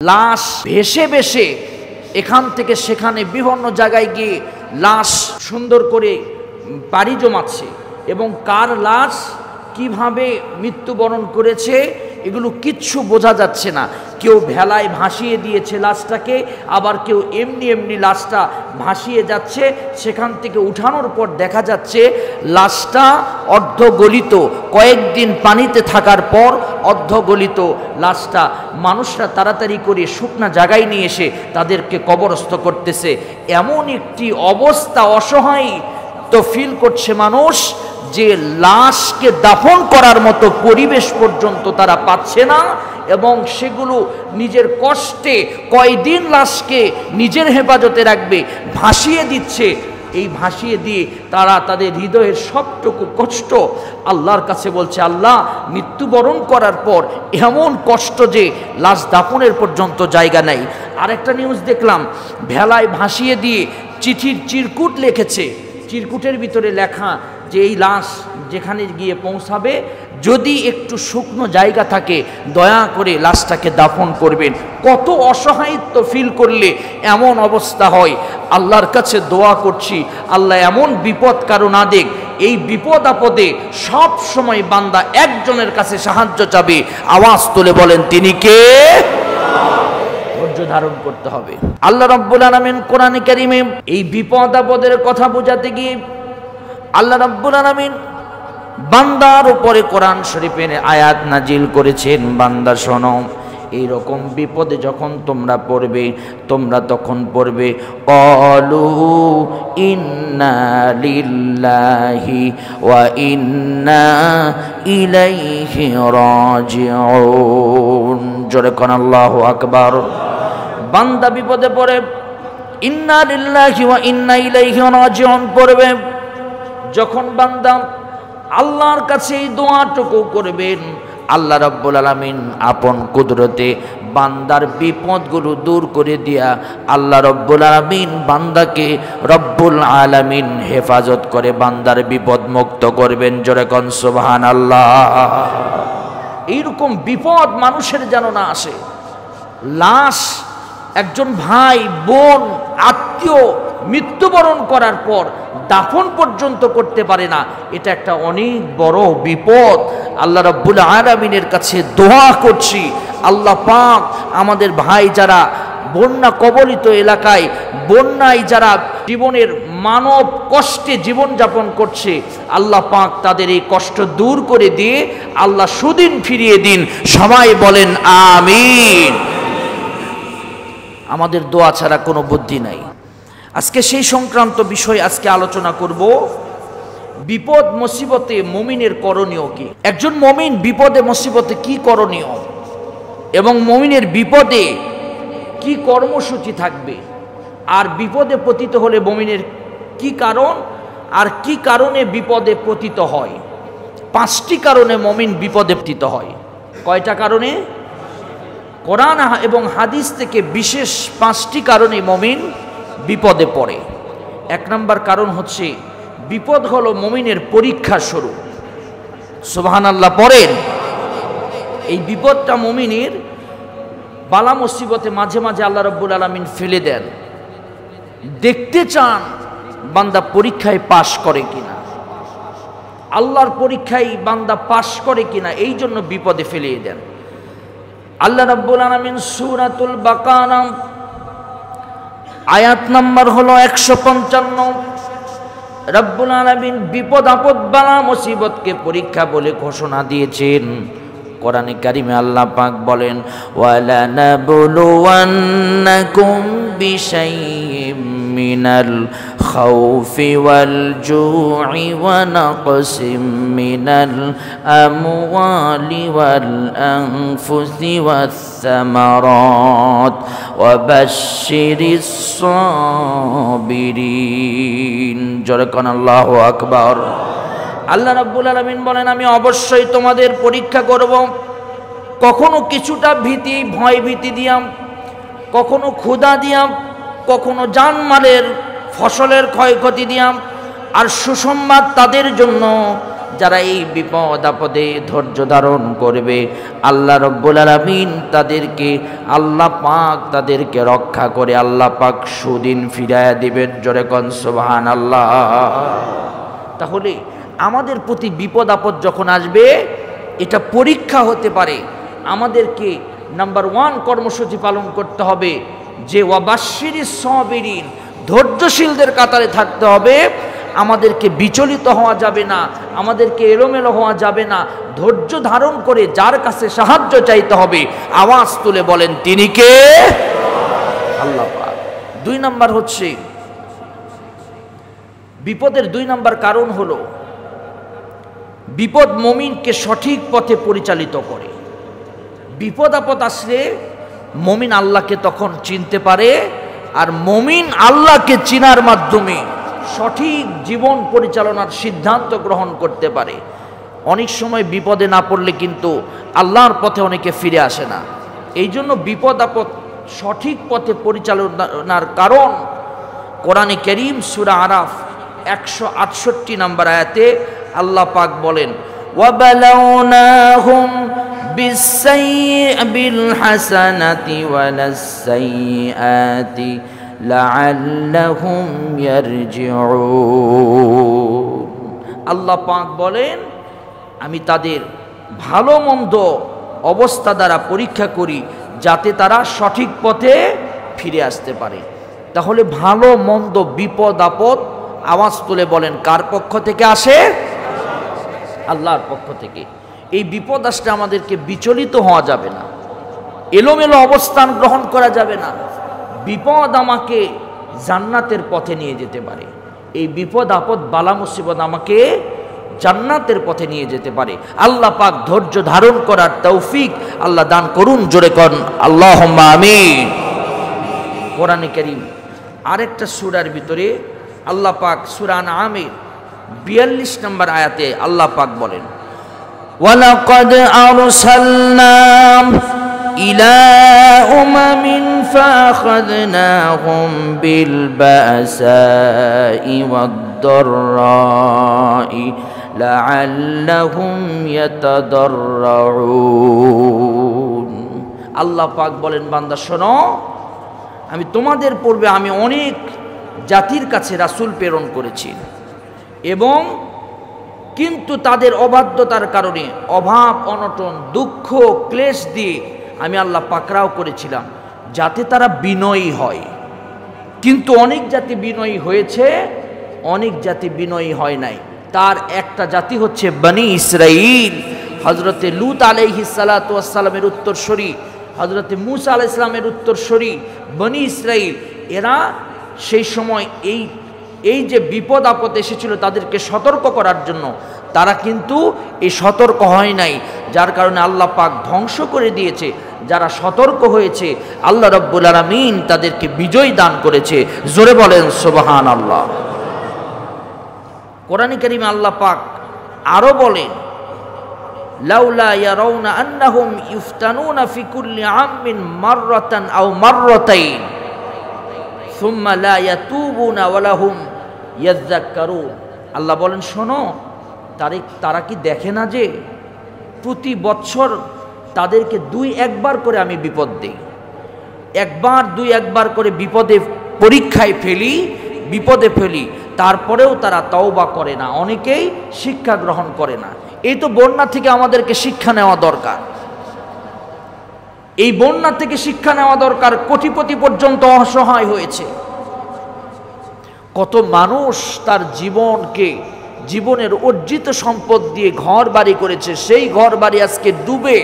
লাশ ভেসে ভেসে এখান থেকে সেখানে বিভিন্ন জায়গায় গিয়ে লাশ সুন্দর করে পাড়ি জমাচ্ছে এবং কার লাশ কিভাবে মৃত্যুবরণ করেছে এগুলো কিচ্ছু বোঝা যাচ্ছে না। কেউ ভেলায় ভাসিয়ে দিয়েছে লাশটাকে, আবার কেউ এমনি এমনি লাশটা ভাসিয়ে যাচ্ছে। সেখান থেকে উঠানোর পর দেখা যাচ্ছে লাশটা অর্ধগলিত, কয়েকদিন পানিতে থাকার পর অর্ধগলিত লাশটা মানুষরা তাড়াতাড়ি করে শুকনা জায়গায় নিয়ে এসে তাদেরকে কবরস্থ করতেছে। এমন একটি অবস্থা, অসহায় তো ফিল করছে মানুষ যে লাশকে দাফন করার মতো পরিবেশ পর্যন্ত তারা পাচ্ছে না, এবং সেগুলো নিজের কষ্টে কয়দিন লাশকে নিজের হেফাজতে রাখবে, ভাসিয়ে দিচ্ছে। এই ভাসিয়ে দিয়ে তারা তাদের হৃদয়ের সবটুকু কষ্ট আল্লাহর কাছে বলছে, আল্লাহ মৃত্যুবরণ করার পর এমন কষ্ট যে লাশ দাফনের পর্যন্ত জায়গা নেই। আরেকটা নিউজ দেখলাম, ভেলায় ভাসিয়ে দিয়ে চিঠির চিরকুট লিখেছে, চিরকুটের ভিতরে লেখা যে এই লাশ যেখানে গিয়ে পৌঁছাবে যদি একটু শুকনো জায়গা থাকে দয়া করে লাশটাকে দাফন করবেন। কত অসহায়ত্ব ফিল করলে এমন অবস্থা হয়। আল্লাহর কাছে দোয়া করছি, আল্লাহ এমন বিপদ কারো না দেখ। এই বিপদ আপদে সব সময় বান্দা একজনের কাছে সাহায্য চাবে। আওয়াজ তুলে বলেন তিনি কে? ধৈর্য ধারণ করতে হবে। আল্লাহ রাব্বুল আলামিন কোরআনে কারীমে এই বিপদ আপদের কথা বোঝাতে গিয়ে আল্লাহ রাব্বুল আলামিন বান্দার উপরে কোরআন শরীফের আয়াত নাজিল করেছেন। বান্দা শোনো, এইরকম বিপদে যখন তোমরা পড়বে, তোমরা তখন পড়বে ক্বালু ইন্না লিল্লাহি ওয়া ইন্না ইলাইহি রাজিউন। জোরে কোন আল্লাহু আকবার। বান্দা বিপদে পড়ে ইন্না লিল্লাহি ওয়া ইন্না ইলাইহি রাজিউন পড়বে। যখন বান্দা আল্লাহর কাছে এই দোয়াটুকু করবেন, আল্লাহ রাব্বুল আলামিন আপন কুদরতে বান্দার বিপদগুলো দূর করে দিয়া আল্লাহ রাব্বুল আলামিন বান্দাকে রব্বুল আলামিন হেফাজত করে বান্দার বিপদ মুক্ত করবেন। জোরে কোন সুবহানাল্লাহ। এইরকম বিপদ মানুষের যেন না আসে। লাশ একজন ভাই, বোন, আত্মীয় মৃত্যুবরণ করার পর দাফন পর্যন্ত করতে পারে না, এটা একটা অনেক বড় বিপদ। আল্লাহ রাব্বুল আলামিনের কাছে দোয়া করছি, আল্লাহ পাক আমাদের ভাই যারা বন্যা কবলিত এলাকায়, বন্যায় যারা জীবনের মানব কষ্টে জীবনযাপন করছে, আল্লাহ পাক তাদের এই কষ্ট দূর করে দিয়ে আল্লাহ সুদিন ফিরিয়ে দিন। সবাই বলেন আমিন। আমাদের দোয়া ছাড়া কোনো বুদ্ধি নাই। আজকে সেই সংক্রান্ত বিষয় আজকে আলোচনা করব। বিপদ মুসিবতে মুমিনের করণীয় কি? একজন মুমিন বিপদে মুসিবতে কি করণীয়, এবং মুমিনের বিপদে কি কর্মসূচি থাকবে, আর বিপদে পতিত হলে মুমিনের কি কারণ, আর কি কারণে বিপদে পতিত হয়। 5টি কারণে মুমিন বিপদে পতিত হয়। কয়টা কারণে? কোরআন এবং হাদিস থেকে বিশেষ 5টি কারণে মুমিন বিপদে পড়ে। 1 নম্বর কারণ হচ্ছে বিপদ হলো মুমিনের পরীক্ষা শুরু। সুবহানাল্লাহ পড়েন। এই বিপদটা মুমিনের বালা মুসিবতে মাঝে মাঝে আল্লাহ রাব্বুল আলামিন ফেলে দেন, দেখতে চান বান্দা পরীক্ষায় পাশ করে কিনা, আল্লাহর পরীক্ষায় বান্দা পাশ করে কিনা, এই জন্য বিপদে ফেলিয়ে দেন। আল্লাহ রাব্বুল আলামিন সূরাতুল বাকারা আয়াত নাম্বার হলো 155। রব্বুল আলামিন বিপদ আপদ বালা মুসিবতকে পরীক্ষা বলে ঘোষণা দিয়েছেন। কোরআনে কারিমে আল্লাহ পাক বলেন, ওয়ালা নাবলুওয়ান্নাকুম বিশাইইম মিনাল খাউফি ওয়াল জু'i ওয়া নাকসিম মিনাল আমওয়ালি ওয়াল আনফুসি ওয়াস সামারাত ওয়া বাশশিরিস সাবিরিন। জোরে কোন আল্লাহু আকবার। আল্লাহ রাব্বুল আলামিন বলেন, আমি অবশ্যই তোমাদের পরীক্ষা করব। কখনো কিছুটা ভীতি, ভয় ভীতি দিয়াম, কখনো ক্ষুধা দিয়াম, কখনো জানমালের ফসলের ক্ষয়ক্ষতি দিয়াম। আর সুসংবাদ তাদের জন্য যারা এই বিপদ আপদে ধৈর্য ধারণ করবে আল্লাহ রব্বুল আলামিন তাদেরকে আল্লাহ পাক তাদেরকে রক্ষা করে আল্লাহ পাক সুদিন ফিরায়া দিবেন। জোরে কোন সুবহানাল্লাহ। তাহলে আমাদের প্রতি বিপদ আপদ যখন আসবে এটা পরীক্ষা হতে পারে, আমাদেরকে নাম্বার 1 কর্মসূচি পালন করতে হবে যে ওয়াবাশশিরিস সাবিরিন, ধৈর্যশীলদের কাতারে থাকতে হবে। আমাদেরকে বিচলিত হওয়া যাবে না, আমাদেরকে এলোমেলো হওয়া যাবে না, ধৈর্য ধারণ করে যার কাছে সাহায্য চাইতে হবে। আওয়াজ তুলে বলেন তিনি কে? আল্লাহ পাক। 2 নাম্বার হচ্ছে বিপদের 2 নাম্বার কারণ হলো বিপদ মুমিনকে সঠিক পথে পরিচালিত করে। বিপদ আপদ আসলে মুমিন আল্লাহকে তখন চিনতে পারে, আর মুমিন আল্লাহকে চিনার মাধ্যমে সঠিক জীবন পরিচালনার সিদ্ধান্ত গ্রহণ করতে পারে। অনেক সময় বিপদে না পড়লে কিন্তু আল্লাহর পথে অনেকে ফিরে আসে না। এই জন্য বিপদ আপদ সঠিক পথে পরিচালনার কারণ কোরআনে কারীম সূরা আরাফ 168 নম্বর আয়াতে আল্লাহ পাক বলেন, ওয়াবালাউনাহুম বিল হাসানাতি ওয়ালাস সাইয়্যাতি লাআল্লাহুম ইয়ারজিউন। আল্লাহ পাক বলেন আমি তাদের ভালো মন্দ অবস্থা দ্বারা পরীক্ষা করি যাতে তারা সঠিক পথে ফিরে আসতে পারে। তাহলে ভালো মন্দ বিপদ আপদ আওয়াজ তুলে বলেন কার পক্ষ থেকে আসে? আল্লাহর পক্ষ থেকে। এই বিপদ আসলে আমাদেরকে বিচলিত হওয়া যাবে না, এলোমেলো অবস্থান গ্রহণ করা যাবে না। বিপদ আমাকে জান্নাতের পথে নিয়ে যেতে পারে, এই বিপদ আপদ বালা মুসিবত আমাকে জান্নাতের পথে নিয়ে যেতে পারে। আল্লাহ পাক ধৈর্য ধারণ করার তৌফিক আল্লাহ দান করুন। জোরে কোন আল্লাহুম্মা আমিন। কোরআনে কারীম আরেকটা সূরার ভিতরে আল্লাহ পাক সূরা আনআমের 42 নম্বর আয়াতে আল্লাহ পাক বলেন, ওয়ালাকাদ আরসালনা ইলা উমামিন ফাআখাযনাহুম বিল বাসাই ওয়াদ-দাররাই লাআল্লাহুম ইয়াতাদাররুন। আল্লাহ পাক বলেন বান্দা শোনো, আমি তোমাদের পূর্বে আমি অনেক জাতির কাছে রাসূল প্রেরণ করেছি, এবং কিন্তু তাদের অবাধ্যতার কারণে অভাব অনটন দুঃখ ক্লেশ দিয়ে আমি আল্লাহ পাকড়াও করেছিলাম যাতে তারা বিনয়ী হয়। কিন্তু অনেক জাতি বিনয়ী হয়েছে, অনেক জাতি বিনয়ী হয় নাই। তার একটা জাতি হচ্ছে বনি ইসরাইল। হযরতে লূত আলাইহিস সালাতু ওয়াস সালামের উত্তরসূরি, হযরতে মূসা আলাইহিস সালামের উত্তরসূরি বনি ইসরাইল, এরা সেই সময় এই যে বিপদ আপদ এসেছিল তাদেরকে সতর্ক করার জন্য তারা কিন্তু এই সতর্ক হয় নাই, যার কারণে আল্লাহ পাক ধ্বংস করে দিয়েছে। যারা সতর্ক হয়েছে আল্লাহ রাব্বুল আলামিন তাদেরকে বিজয় দান করেছে। জোরে বলেন সুবহানাল্লাহ। কোরআনে কারীমে আল্লাহ পাক আরো বলেন, লাউলা ইয়ারাউনা আন্নাহুম ইফতানুনা ফি কুল্লি আমিন মাররাতান আও মাররাতাইন সুম্মা লা ইয়াতুবুনা ওয়া লাহুম ইয়াযাক্কারুন। আল্লাহ বলেন শোনো, তারা কি দেখে না যে প্রতি বছর তাদেরকে 2-1 বার করে আমি বিপদ দেই, 1-2 বার করে পরীক্ষায় বিপদে ফেলি, তারপরেও তারা তওবা করে না, অনেকেই শিক্ষা গ্রহণ করে না। এই তো বন্যা থেকে আমাদেরকে শিক্ষা নেওয়া দরকার, এই বন্যা থেকে শিক্ষা নেওয়া দরকার। কোটিপতি পর্যন্ত অসহায় হয়েছে, কত মানুষ তার জীবনের অর্জিত সম্পদ দিয়ে ঘর বাড়ি করেছে, সেই ঘর বাড়ি আজকে ডুবে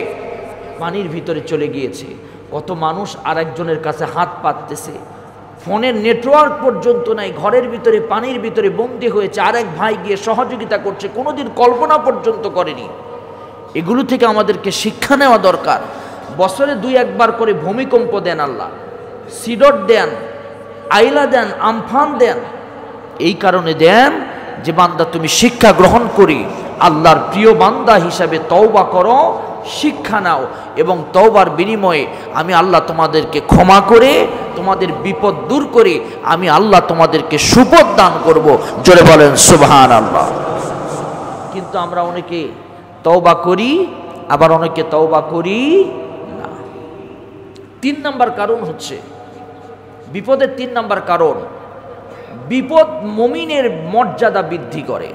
পানির ভিতরে চলে গিয়েছে। কত মানুষ আরেকজনের কাছে হাত পাততেছে, ফোনের নেটওয়ার্ক পর্যন্ত নাই, ঘরের ভিতরে পানির ভিতরে বন্দী হয়েছে, আরেক ভাই গিয়ে সহযোগিতা করছে, কোনোদিন কল্পনা পর্যন্ত করেনি। এগুলো থেকে আমাদেরকে শিক্ষা নেওয়া দরকার। বছরে 2-1 বার করে ভূমিকম্প দেন আল্লাহ, সিডর দেন, আইলা দেন, আমফান দেন। এই কারণে দেন যে বান্দা তুমি শিক্ষা গ্রহণ করি আল্লাহর প্রিয় বান্দা হিসাবে তওবা করো, শিক্ষা নাও, এবং তওবার বিনিময়ে আমি আল্লাহ তোমাদেরকে ক্ষমা করে তোমাদের বিপদ দূর করে আমি আল্লাহ তোমাদেরকে সুপথ দান করব। জোরে বলেন সুবহানাল্লাহ। কিন্তু তো আমরা অনেকে তওবা করি, আবার অনেকে তওবা করি না। 3 নাম্বার কারণ হচ্ছে বিপদের 3 নাম্বার কারণ, বিপদ মুমিনের মর্যাদা বৃদ্ধি করে।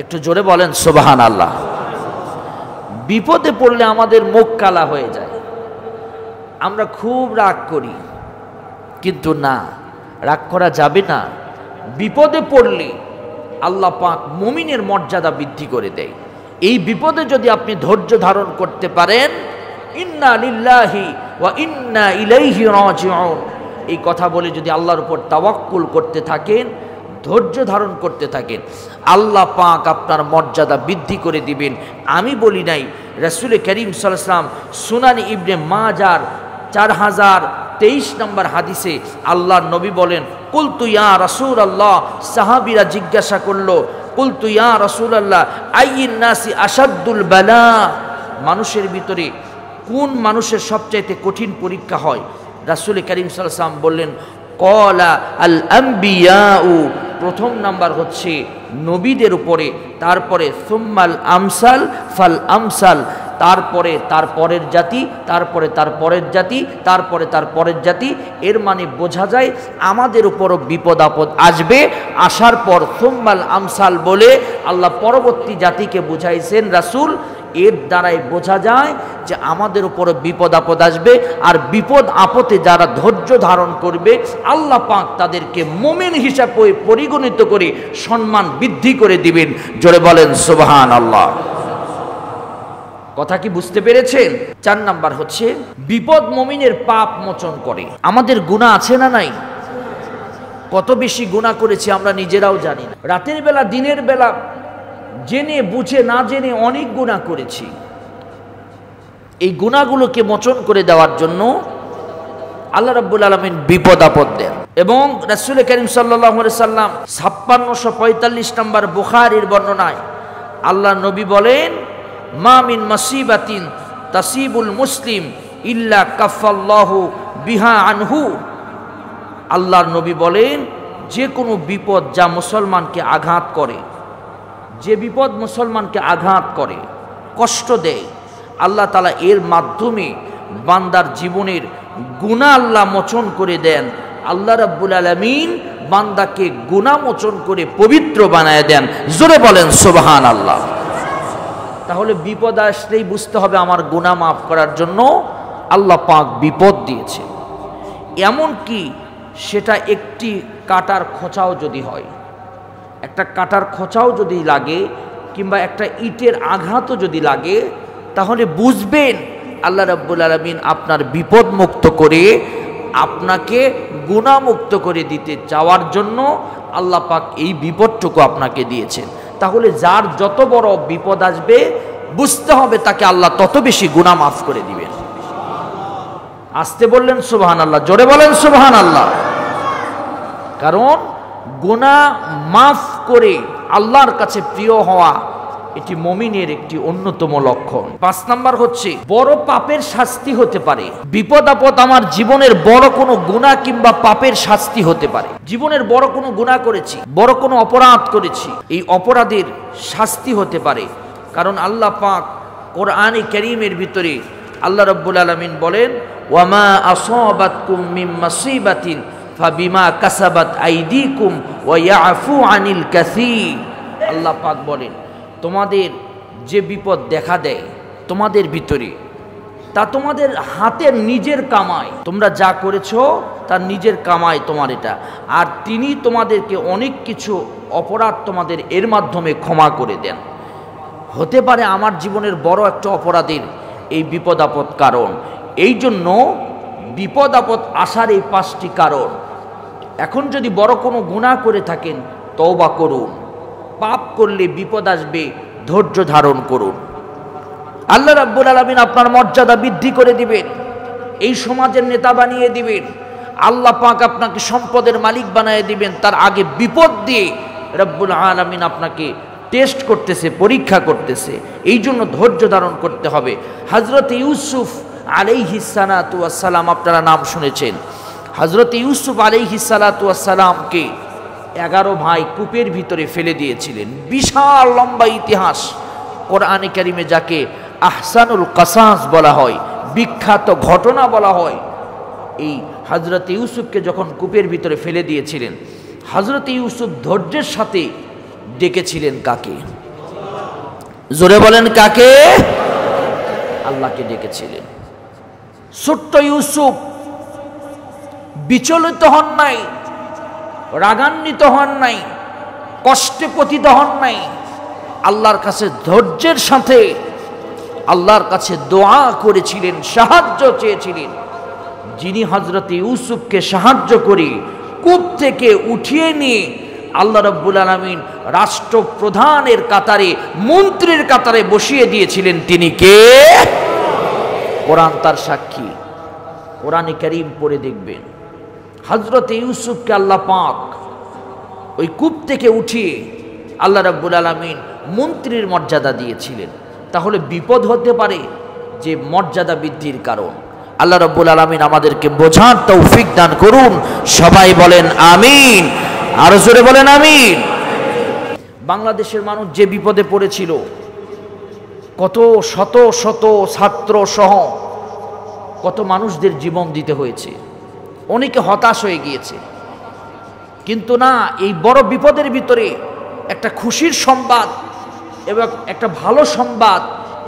একটু জোরে বলেন সুবহানাল্লাহ। বিপদে পড়লে আমাদের মুখ কালা হয়ে যায়, আমরা খুব রাগ করি, কিন্তু না, রাগ করা যাবে না। বিপদে পড়লে আল্লাহ পাক মুমিনের মর্যাদা বৃদ্ধি করে দেয়। এই বিপদে যদি আপনি ধৈর্য ধারণ করতে পারেন, ইন্না লিল্লাহি ওয়া ইন্না ইলাইহি রাজিউন, এই কথা বলে যদি আল্লাহর উপর তাওয়াক্কুল করতে থাকেন, ধৈর্য ধারণ করতে থাকেন, আল্লাহ পাক আপনার মর্যাদা বৃদ্ধি করে দিবেন। আমি বলি নাই, রাসূল করিম সাল্লাল্লাহু আলাইহি ওয়াসাল্লাম সুনান ইবনে মাজার 4023 নম্বর হাদিসে আল্লাহর নবী বলেন, কুলতু ইয়া রাসূলুল্লাহ, সাহাবীরা জিজ্ঞাসা করলো, কুলতু ইয়া রাসূলুল্লাহ আইয়িন নাসি আশাদ্দুল বালা, মানুষের ভিতরে কোন মানুষের সবচাইতে কঠিন পরীক্ষা হয়? রাসূল করিম সাল্লাল্লাহু আলাইহি ওয়াসাল্লাম বললেন, ক্বালা আল আম্বিয়াউ, প্রথম নাম্বার হচ্ছে নবীদের উপরে, তারপরে সুম্মাল আমসাল ফাল আমসাল, তারপরে তার পরের জাতি, তারপরে তার পরের জাতি, তারপরে তার পরের জাতি। এর মানে বোঝা যায় আমাদের উপরও বিপদ আপদ আসবে, আসার পর সুম্মাল আমসাল বলে আল্লাহ পরবর্তী জাতিকে বুঝাইছেন রাসূল। এর দ্বারাই বোঝা যায় যে আমাদের উপরে বিপদ আপদ আসবে, আর বিপদ আপদে যারা ধৈর্য ধারণ করবে আল্লাহ পাক তাদেরকে মুমিন হিসাবে পরিগণিত করে সম্মান বৃদ্ধি করে দিবেন। জোরে বলেন সুবহানাল্লাহ। কথা কি বুঝতে পেরেছেন? 4 নাম্বার হচ্ছে বিপদ মুমিনের পাপ মোচন করে। আমাদের গুনাহ আছে না নাই? কত বেশি গুনাহ করেছি আমরা নিজেরাও জানি না। রাতের বেলা, দিনের বেলা, জেনে বুঝে না জেনে অনেক গুনাহ করেছি। এই গুনাহগুলোকে মোচন করে দেওয়ার জন্য আল্লাহ রাব্বুল আলামিন বিপদ আপদ দেন। এবং রাসূল করিম সাল্লাল্লাহু আলাইহি সাল্লাম 5645 নম্বর বুখারীর বর্ণনায় আল্লাহ নবী বলেন, মা মিন মাসিবাতিন তাসিবুল মুসলিম ইল্লা কাফাল্লাহু বিহা আনহু। আল্লাহর নবী বলেন, যে কোনো বিপদ যা মুসলমানকে আঘাত করে, যে বিপদ মুসলমানকে আঘাত করে, কষ্ট দেয়, আল্লাহ তাআলা এর মাধ্যমে বান্দার জীবনের গুনাহ আল্লাহ মোচন করে দেন। আল্লাহ রাব্বুল আলামিন বান্দাকে গুনাহ মোচন করে পবিত্র বানায় দেন। জোরে বলেন সুবহানাল্লাহ। তাহলে বিপদ আসলেই বুঝতে হবে আমার গুনাহ মাফ করার জন্য আল্লাহ পাক বিপদ দিয়েছে। এমনকি সেটা একটি কাটার খোঁচাও যদি হয়, একটা কাটার খোঁচাও যদি লাগে, কিংবা একটা ইটের আঘাতও যদি লাগে, তাহলে বুঝবেন আল্লাহ রাব্বুল আলামিন আপনার বিপদ মুক্ত করে আপনাকে গুনাহ মুক্ত করে দিতে চাওয়ার জন্য আল্লাহ পাক এই বিপদটুকু আপনাকে দিয়েছেন। তাহলে যার যত বড় বিপদ আসবে বুঝতে হবে তাকে আল্লাহ তত বেশি গুনাহ মাফ করে দিবেন। আসতে বললেন সুবহানাল্লাহ, জোরে বলেন সুবহানাল্লাহ। কারণ গুনাহ মাফ করে আল্লাহর কাছে প্রিয় হওয়া এটি মুমিনের একটি অন্যতম লক্ষণ। 5 নাম্বার হচ্ছে বড় পাপের শাস্তি হতে পারে। বিপদ আপদ আমার জীবনের বড় কোনো গুনাহ কিংবা পাপের শাস্তি হতে পারে। জীবনের বড় কোনো গুনাহ করেছি, বড় কোনো অপরাধ করেছি, এই অপরাধের শাস্তি হতে পারে। কারণ আল্লাহ পাক কোরআনে কারীমের ভিতরে আল্লাহ রাব্বুল আলামিন বলেন, ওয়ামা আসাবাতকুম মিন মাসিবাতিন ফাবিমা কাসাবাত আইদিকুম ওয়া ইয়াফু আনিল কাসীর। আল্লাহ পাক বলেন, তোমাদের যে বিপদ দেখা দেয় তোমাদের ভিতরে, তা তোমাদের হাতের নিজের কামাই, তোমরা যা করেছো তার নিজের কামাই তোমার এটা। আর তিনি তোমাদেরকে অনেক কিছু অপরাধ তোমাদের এর মাধ্যমে ক্ষমা করে দেন। হতে পারে আমার জীবনের বড় একটা অপরাধের এই বিপদ আপদ কারণ। এই জন্য বিপদ আপদ আসার এই 5টি কারণ। এখন যদি বড় কোনো গুনাহ করে থাকেন তওবা করুন, পাপ করলে বিপদ আসবে, ধৈর্য ধারণ করুন। আল্লাহ রাব্বুল আলামিন আপনার মর্যাদা বৃদ্ধি করে দিবেন, এই সমাজের নেতা বানিয়ে দিবেন, আল্লাহ পাক আপনাকে সম্পদের মালিক বানিয়ে দিবেন। তার আগে বিপদ দিয়ে রাব্বুল আলামিন আপনাকে টেস্ট করতেছে, পরীক্ষা করতেছে। এই জন্য ধৈর্য ধারণ করতে হবে। হযরত ইউসুফ আলাইহিস সালাতু ওয়াস সালাম, আপনারা নাম শুনেছেন। হযরত ইউসুফ আলাইহিস সালাতু ওয়াস সালামকে 11 ভাই কূপের ভিতরে ফেলে দিয়েছিলেন। বিশাল লম্বা ইতিহাস, কোরআনে কারিমে যাকে আহসানুল কাসাস বলা হয়, বিখ্যাত ঘটনা বলা হয়। এই হযরত ইউসুফকে যখন কূপের ভিতরে ফেলে দিয়েছিলেন, হযরত ইউসুফ ধৈর্যের সাথে ডেকেছিলেন কাকে? জোরে বলেন কাকে? আল্লাহকে ডেকেছিলেন। ছোট্ট ইউসুফ বিচলিত হন নাই, রাগান্বিত হন নাই, কষ্টে পতিত হন নাই। আল্লাহর কাছে ধৈর্যের সাথে আল্লাহর কাছে দোয়া করেছিলেন, সাহায্য চেয়েছিলেন। যিনি হযরত ইউসুফকে সাহায্য করে কূপ থেকে উঠিয়ে নিয়ে আল্লাহ রাব্বুল আলামিন রাষ্ট্রপ্রধানের কাতারে, মন্ত্রীর কাতারে বসিয়ে দিয়েছিলেন, তিনি কে? কোরআন তার সাক্ষী। কোরআনে কারীম পড়ে দেখবেন, হযরত ইউসুফকে আল্লাহ পাক ওই কূপ থেকে উঠিয়ে আল্লাহ রাব্বুল আলামিন মন্ত্রীর মর্যাদা দিয়েছিলেন। তাহলে বিপদ হতে পারে যে মর্যাদা বৃদ্ধির কারণ। আল্লাহ রাব্বুল আলামিন আমাদেরকে বোঝার তৌফিক দান করুন। সবাই বলেন আমিন, আরো জোরে বলেন আমিন। বাংলাদেশের মানুষ যে বিপদে পড়েছিল, কত শত শত ছাত্র সহ কত মানুষদের জীবন দিতে হয়েছে, অনেকে হতাশ হয়ে গিয়েছে। কিন্তু না, এই বড় বিপদের ভিতরে একটা খুশির সংবাদ এবং একটা ভালো সংবাদ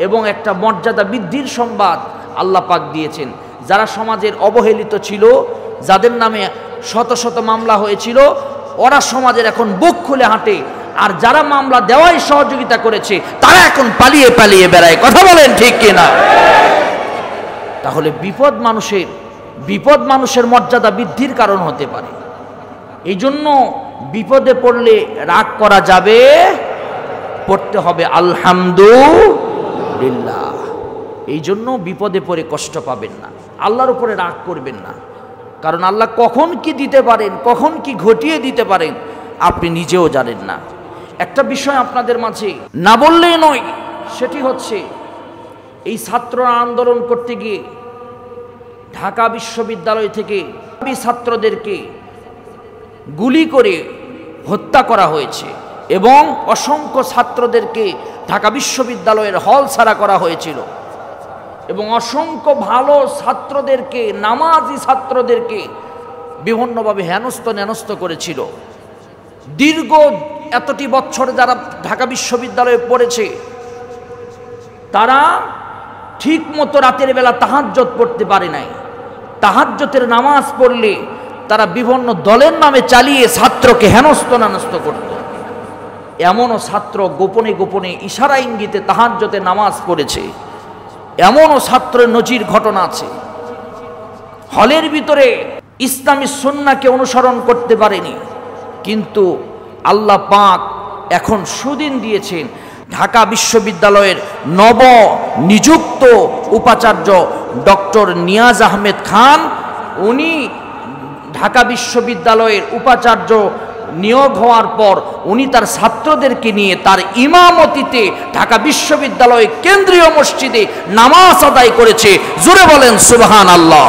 এবং একটা মর্যাদা বৃদ্ধির সংবাদ আল্লাহ পাক দিয়েছেন। যারা সমাজের অবহেলিত ছিল, যাদের নামে শত শত মামলা হয়েছিল, ওরা সমাজের এখন বুক খুলে হাঁটে। আর যারা মামলা দেওয়াই সহযোগিতা করেছে, তারা এখন পালিয়ে পালিয়ে বেড়ায়। কথা বলেন ঠিক কিনা? তাহলে বিপদ মানুষের মর্যাদা বৃদ্ধির কারণ হতে পারে। এই জন্য বিপদে পড়লে রাগ করা যাবে, পড়তে হবে আলহামদুলিল্লাহ। এই জন্য বিপদে পড়ে কষ্ট পাবেন না, আল্লাহর উপরে রাগ করবেন না। কারণ আল্লাহ কখন কি দিতে পারেন, কখন কি ঘটিয়ে দিতে পারেন, আপনি নিজেও জানেন না। একটা বিষয় আপনাদের মাঝে না বললেই নয়, সেটি হচ্ছে এই ছাত্ররা আন্দোলন করতে গিয়ে ঢাকা বিশ্ববিদ্যালয় থেকে ছাত্রদেরকে গুলি করে হত্যা করা হয়েছে এবং অসংখ্য ছাত্রদেরকে ঢাকা বিশ্ববিদ্যালয়ের হল ছাড়া করা হয়েছিল এবং অসংখ্য ভালো ছাত্রদেরকে, নামাজি ছাত্রদেরকে বিভিন্নভাবে হেনস্থ করেছিল। দীর্ঘ এতটি বছর যারা ঢাকা বিশ্ববিদ্যালয়ে পড়েছে, তারা ঠিক মতো রাতের বেলা তাহাজ্জুদ পড়তে পারে নাই। তাহাজ্জুদের নামাজ পড়লে তারা বিভিন্ন দলের নামে চালিয়ে ছাত্রকে হেনস্থ করত। এমনও ছাত্র গোপনে গোপনে ইশারা ইঙ্গিতে তাহাজ্জুদের নামাজ পড়েছে, এমনও ছাত্রের নজির ঘটনা আছে। হলের ভিতরে ইসলামী সুন্নাহকে অনুসরণ করতে পারেনি, কিন্তু আল্লাহ পাক এখন সুদিন দিয়েছেন। ঢাকা বিশ্ববিদ্যালয়ের নব নিযুক্ত উপাচার্য ডক্টর নিয়াজ আহমেদ খান, উনি ঢাকা বিশ্ববিদ্যালয়ের উপাচার্য নিয়োগ হওয়ার পর উনি তার ছাত্রদেরকে নিয়ে তার ইমামতিতে ঢাকা বিশ্ববিদ্যালয় কেন্দ্রীয় মসজিদে নামাজ আদায় করেছে। জোরে বলেন সুবহানাল্লাহ।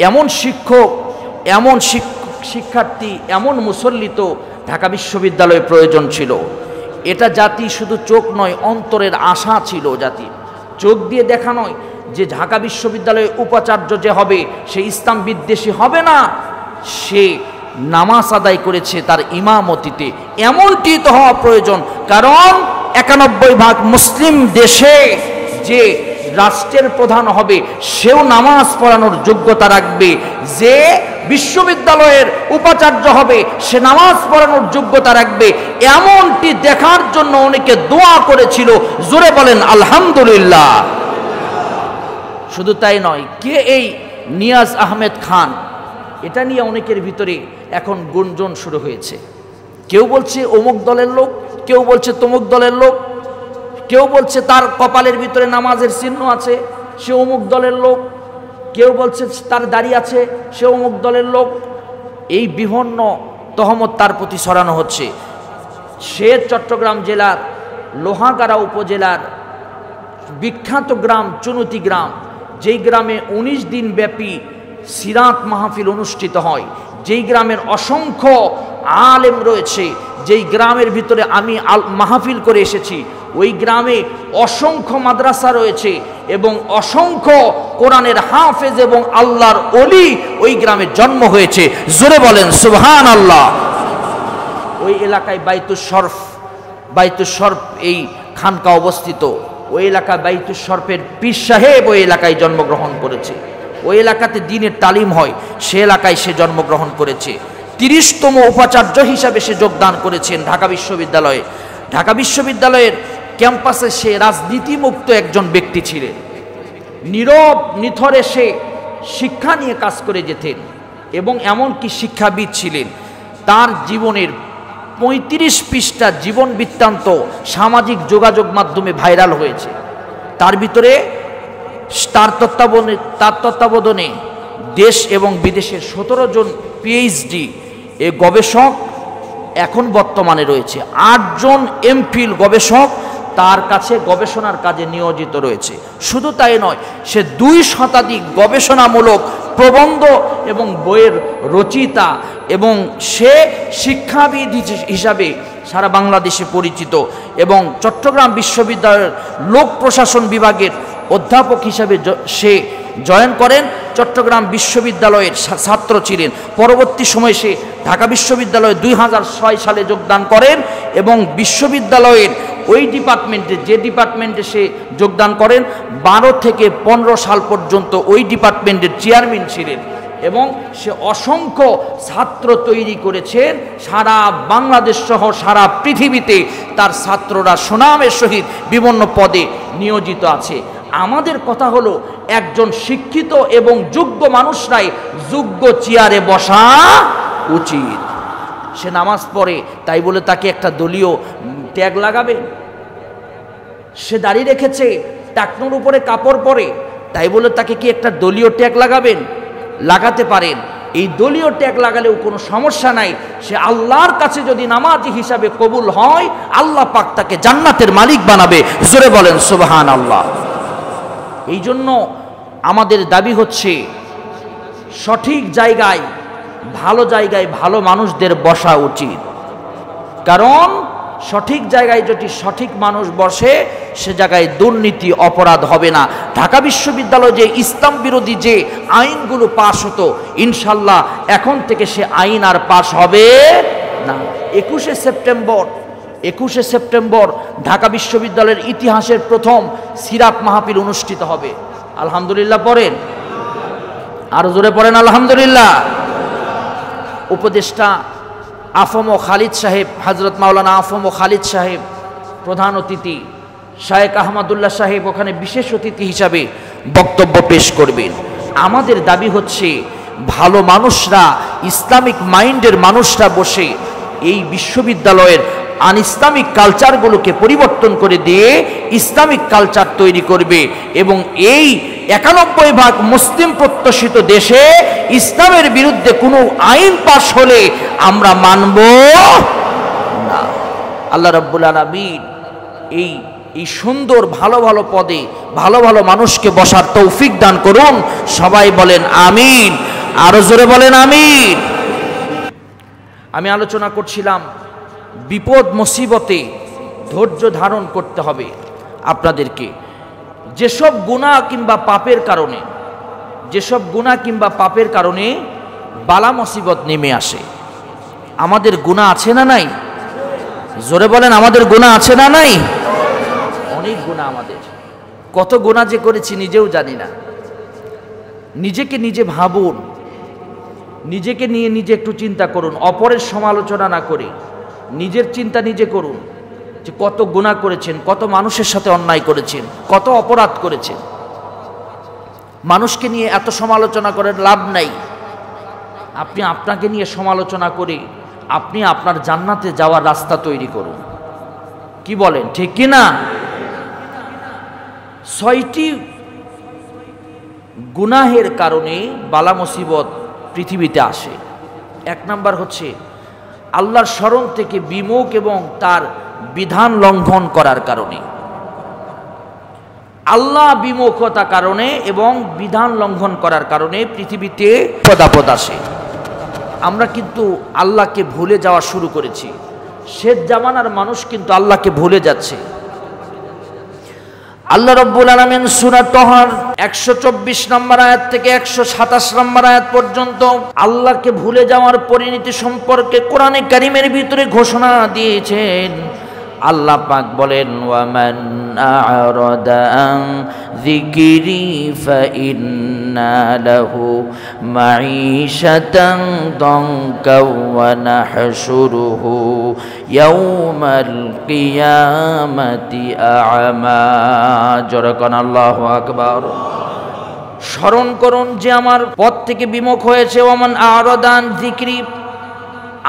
এমন শিক্ষক, এমন শিক্ষার্থী, এমন মুসল্লি তো ঢাকা বিশ্ববিদ্যালয়ে প্রয়োজন ছিল। এটা জাতি শুধু চোখ নয়, অন্তরের আশা ছিল জাতি। চোখ দিয়ে দেখা নয় যে ঢাকা বিশ্ববিদ্যালয়ে উপাচার্য যে হবে সে ইসলাম বিদ্বেষী হবে না, সে নামাজ আদায় করেছে তার ইমামতিতে। এমনটি তো হওয়া প্রয়োজন, কারণ 91% মুসলিম দেশে যে রাষ্ট্রের প্রধান হবে সেও নামাজ পড়ানোর যোগ্যতা রাখবে, যে বিশ্ববিদ্যালয়ের উপাচার্য হবে সে নামাজ পড়ানোর যোগ্যতা রাখবে। এমনটি দেখার জন্য অনেকে দোয়া করেছিল। জোরে বলেন আলহামদুলিল্লাহ। শুধু তাই নয়, কে এই নিয়াজ আহমেদ খান, এটা নিয়ে অনেকের ভিতরে এখন গুঞ্জন শুরু হয়েছে। কেউ বলছে অমুক দলের লোক, কেউ বলছে তমুক দলের লোক, কেউ বলছে তার কপালের ভিতরে নামাজের চিহ্ন আছে, সে অমুক দলের লোক, কেউ বলছে তার দাড়ি আছে, সে অমুক দলের লোক। এই বিভিন্ন তহমত তার প্রতি ছড়ানো হচ্ছে। সে চট্টগ্রাম জেলার লোহাগাড়া উপজেলার বিখ্যাত গ্রাম চুনুতি গ্রাম, যেই গ্রামে 19 দিন ব্যাপী সিরাত মাহফিল অনুষ্ঠিত হয়, যেই গ্রামের অসংখ্য আলেম রয়েছে, যেই গ্রামের ভিতরে আমি মাহফিল করে এসেছি, ওই গ্রামে অসংখ্য মাদ্রাসা রয়েছে এবং অসংখ্য কোরআনের হাফেজ এবং আল্লাহর ওলি ওই গ্রামে জন্ম হয়েছে। জোরে বলেন সুবহানাল্লাহ। ওই এলাকায় বাইতুশ শরফ এই খানকা অবস্থিত। ওই এলাকায় বাইতুশ শরফের পীর সাহেব ওই এলাকায় জন্মগ্রহণ করেছে। ওই এলাকাতে দ্বীনের তালিম হয়, সে এলাকায় সে জন্মগ্রহণ করেছে। 30তম উপাচার্য হিসাবে সে যোগদান করেছেন ঢাকা বিশ্ববিদ্যালয়ে। ঢাকা বিশ্ববিদ্যালয়ের ক্যাম্পাসে সে রাজনীতিমুক্ত একজন ব্যক্তি ছিলেন। নীরব নিথরে সে শিক্ষা নিয়ে কাজ করে যেতেন এবং এমনকি শিক্ষাবিদ ছিলেন। তার জীবনের 35 পৃষ্ঠা জীবন বৃত্তান্ত সামাজিক যোগাযোগ মাধ্যমে ভাইরাল হয়েছে। তার ভিতরে তার তত্ত্বাবধানে দেশ এবং বিদেশের 17 জন পিএইচডি এ গবেষক এখন বর্তমানে রয়েছে। 8 জন এমফিল গবেষক তার কাছে গবেষণার কাজে নিয়োজিত রয়েছে। শুধু তাই নয়, সে 2 শতাধিক গবেষণামূলক প্রবন্ধ এবং বইয়ের রচয়িতা এবং সে শিক্ষাবিদ হিসাবে সারা বাংলাদেশে পরিচিত এবং চট্টগ্রাম বিশ্ববিদ্যালয়ের লোক প্রশাসন বিভাগের অধ্যাপক হিসাবে সে জয়েন করেন। চট্টগ্রাম বিশ্ববিদ্যালয়ের ছাত্র ছিলেন। পরবর্তী সময়ে সে ঢাকা বিশ্ববিদ্যালয়ে 2006 সালে যোগদান করেন এবং বিশ্ববিদ্যালয়ের ওই ডিপার্টমেন্টে, যে ডিপার্টমেন্টে সে যোগদান করেন, 12 থেকে 15 সাল পর্যন্ত ওই ডিপার্টমেন্টের চেয়ারম্যান ছিলেন এবং সে অসংখ্য ছাত্র তৈরি করেছেন। সারা বাংলাদেশ সহ সারা পৃথিবীতে তার ছাত্ররা সুনামের সহিত বিভিন্ন পদে নিয়োজিত আছে। আমাদের কথা হলো, একজন শিক্ষিত এবং যোগ্য মানুষরাই যোগ্য চেয়ারে বসা উচিত। সে নামাজ পড়ে তাই বলে তাকে একটা দলীয় ট্যাগ লাগাবে? সে দাড়ি রেখেছে, টাকনুর উপরে কাপড় পরে, তাই বলে তাকে কি একটা দলীয় ট্যাগ লাগাবেন? লাগাতে পারেন। এই দলীয় ট্যাগ লাগালেও কোনো সমস্যা নাই। সে আল্লাহর কাছে যদি নামাজি হিসাবে কবুল হয়, আল্লাহ পাক তাকে জান্নাতের মালিক বানাবে। জোরে বলেন সুবহানাল্লাহ। এই জন্য আমাদের দাবি হচ্ছে, সঠিক জায়গায় ভালো মানুষদের বসা উচিত। কারণ সঠিক জায়গায় যদি সঠিক মানুষ বসে, সে জায়গায় দুর্নীতি অপরাধ হবে না। ঢাকা বিশ্ববিদ্যালয়ে যে ইসলাম বিরোধী যে আইনগুলো পাশ হতো, ইনশাল্লাহ এখন থেকে সে আইন আর পাশ হবে না। 21শে সেপ্টেম্বর ঢাকা বিশ্ববিদ্যালয়ের ইতিহাসের প্রথম সিরাত মাহফিল অনুষ্ঠিত হবে। আলহামদুলিল্লাহ পড়েন, আরো জোরে পড়েন আলহামদুলিল্লাহ। উপদেষ্টা আফম খালিদ সাহেব, হযরত মাওলানা আফম খালিদ সাহেব প্রধান অতিথি, শায়েখ আহমদুল্লাহ সাহেব ওখানে বিশেষ অতিথি হিসাবে বক্তব্য পেশ করবেন। আমাদের দাবি হচ্ছে, ভালো মানুষরা, ইসলামিক মাইন্ডের মানুষরা বসে এই বিশ্ববিদ্যালয়ের আনইসলামিক কালচারগুলোকে পরিবর্তন করে দিয়ে ইসলামিক কালচার তৈরি করবে এবং এই 91% মুসলিম প্রত্যুষিত দেশে ইসলামের বিরুদ্ধে কোনো আইন পাশ হলে আমরা মানব না। আল্লাহ রাব্বুল আলামিন এই সুন্দর ভালো পদে ভালো মানুষকে বসার তৌফিক দান করুন। সবাই বলেন আমিন, আরো জোরে বলেন আমিন। আমি আলোচনা করছিলাম, বিপদ মুসিবতে ধৈর্য ধারণ করতে হবে আপনাদেরকে। যেসব গুনাহ কিংবা পাপের কারণে বালা মুসিবত নেমে আসে, আমাদের গুনাহ আছে না নাই? জোরে বলেন, আমাদের গুনাহ আছে না নাই? অনেক গুনাহ আমাদের। কত গুনাহ যে করেছি নিজেও জানি না। নিজেকে নিজে ভাবুন, নিজেকে নিয়ে নিজে একটু চিন্তা করুন, অপরের সমালোচনা না করে নিজের চিন্তা নিজে করুন যে কত গুনাহ করেছেন, কত মানুষের সাথে অন্যায় করেছেন, কত অপরাধ করেছেন। মানুষকে নিয়ে এত সমালোচনা করার লাভ নাই। আপনি আপনাকে নিয়ে সমালোচনা করে আপনি আপনার জান্নাতে যাওয়ার রাস্তা তৈরি করুন। কি বলেন, ঠিক কি না? 6টি গুনাহের কারণে বালা মুসিবত পৃথিবীতে আসে। 1 নাম্বার হচ্ছে আল্লাহর স্মরণ থেকে বিমুখ এবং তার বিধান লঙ্ঘন করার কারণে। আল্লাহ বিমুখতা কারণে এবং বিধান লঙ্ঘন করার কারণে পৃথিবীতে বিপদ আসে। আমরা কিন্তু আল্লাহকে ভুলে যাওয়া শুরু করেছি। শেষ জামানার মানুষ কিন্তু আল্লাহকে ভুলে যাচ্ছে। আল্লাহ রাব্বুল আলামিন সূরা তাহার 124 নম্বর আয়াত থেকে 127 নম্বর আয়াত পর্যন্ত আল্লাহকে ভুলে যাওয়ার পরিণতি সম্পর্কে কোরআনে কারীমের ভিতরে ঘোষণা দিয়েছেন। আল্লাহ পাক বলেন, ওয়ামান আ'রাদা আন যিকরি ফাইন্না লাহু মাঈশাতান দানকা ওয়া নাহশুরুহু ইয়াওমাল কিয়ামাতি আ'মা। জোরকান আল্লাহু আকবার। স্মরণ করুন যে আমার পথ থেকে বিমুখ হয়েছে। ওয়ামান আ'রাদা আন যিকরি,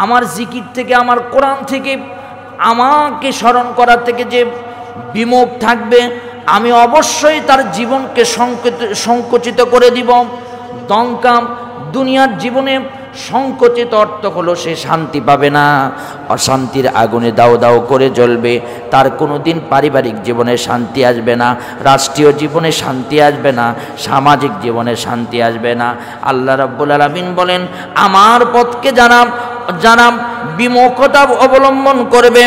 আমার জিকির থেকে, আমার কোরআন থেকে, আমাকে স্মরণ করা থেকে যে বিমুখ থাকবে, আমি অবশ্যই তার জীবনকে সংকুচিত করে দিব। দঙ্কাম, দুনিয়ার জীবনে সংকুচিত অর্থ হলো সে শান্তি পাবে না, অশান্তির আগুনে দাও দাও করে জ্বলবে। তার কোনো দিন পারিবারিক জীবনে শান্তি আসবে না, রাষ্ট্রীয় জীবনে শান্তি আসবে না, সামাজিক জীবনে শান্তি আসবে না। আল্লাহ রাব্বুল আলামিন বলেন, আমার পথকে যারা বিমুখতা অবলম্বন করবে,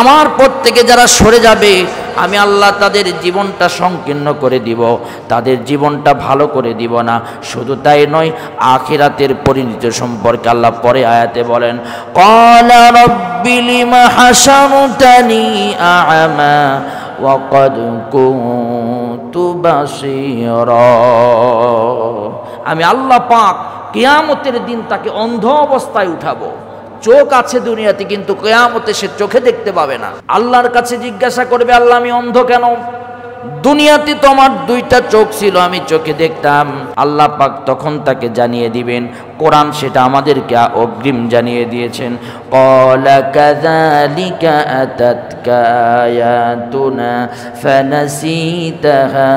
আমার পথ থেকে যারা সরে যাবে, আমি আল্লাহ তাদের জীবনটা সংকীর্ণ করে দিব, তাদের জীবনটা ভালো করে দিব না। শুধু তাই নয়, আখিরাতের পরিণতি সম্পর্কে আল্লাহ পরে আয়াতে বলেন, ক্বালা রাব্বি লিমা হাশারতানি আ'মা ওয়া ক্বাদ কুনতু বাসীরা। আমি আল্লাহ পাক কিয়ামতের দিন তাকে অন্ধ অবস্থায় উঠাবো। চোখ আছে দুনিয়াতে, কিন্তু কিয়ামতে সে চোখে দেখতে পাবে না। আল্লাহর কাছে জিজ্ঞাসা করবে, আল্লাহ আমি অন্ধ কেন? দুনিয়াতে তো আমার দুইটা চোখ ছিল, আমি চোখে দেখতাম। আল্লাহ পাক তখন তাকে জানিয়ে দিবেন। কোরআন সেটা আমাদেরকে অগ্রিম জানিয়ে দিয়েছেন। ক্বালা কাযালিকা আতাতকা আয়াতুনা ফানাসিতাহা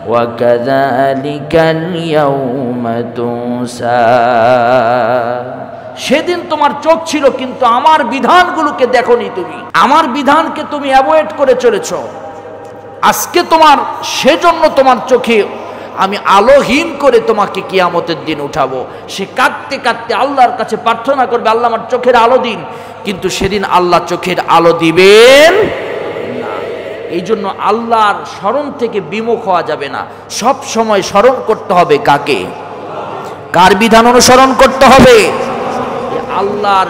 ওয়া কাযালিকাল ইয়াউমা তুনসা। সেদিন তোমার চোখ ছিল, কিন্তু আমার বিধানগুলোকে দেখোনি তুমি, আমার বিধানকে তুমি অ্যাভয়েড করে চলেছ। আজকে তোমার সেজন্য তোমার চোখে আমি আলোহীন করে তোমাকে কিয়ামতের দিন উঠাবো। সে কাঁদতে কাঁদতে আল্লাহর কাছে প্রার্থনা করবে, আল্লাহ আমার চোখের আলো দিন, কিন্তু সেদিন আল্লাহ চোখের আলো দিবেন না। এই জন্য আল্লাহর স্মরণ থেকে বিমুখ হওয়া যাবে না। সব সময় স্মরণ করতে হবে কাকে? কার বিধান অনুসরণ করতে হবে? আল্লাহর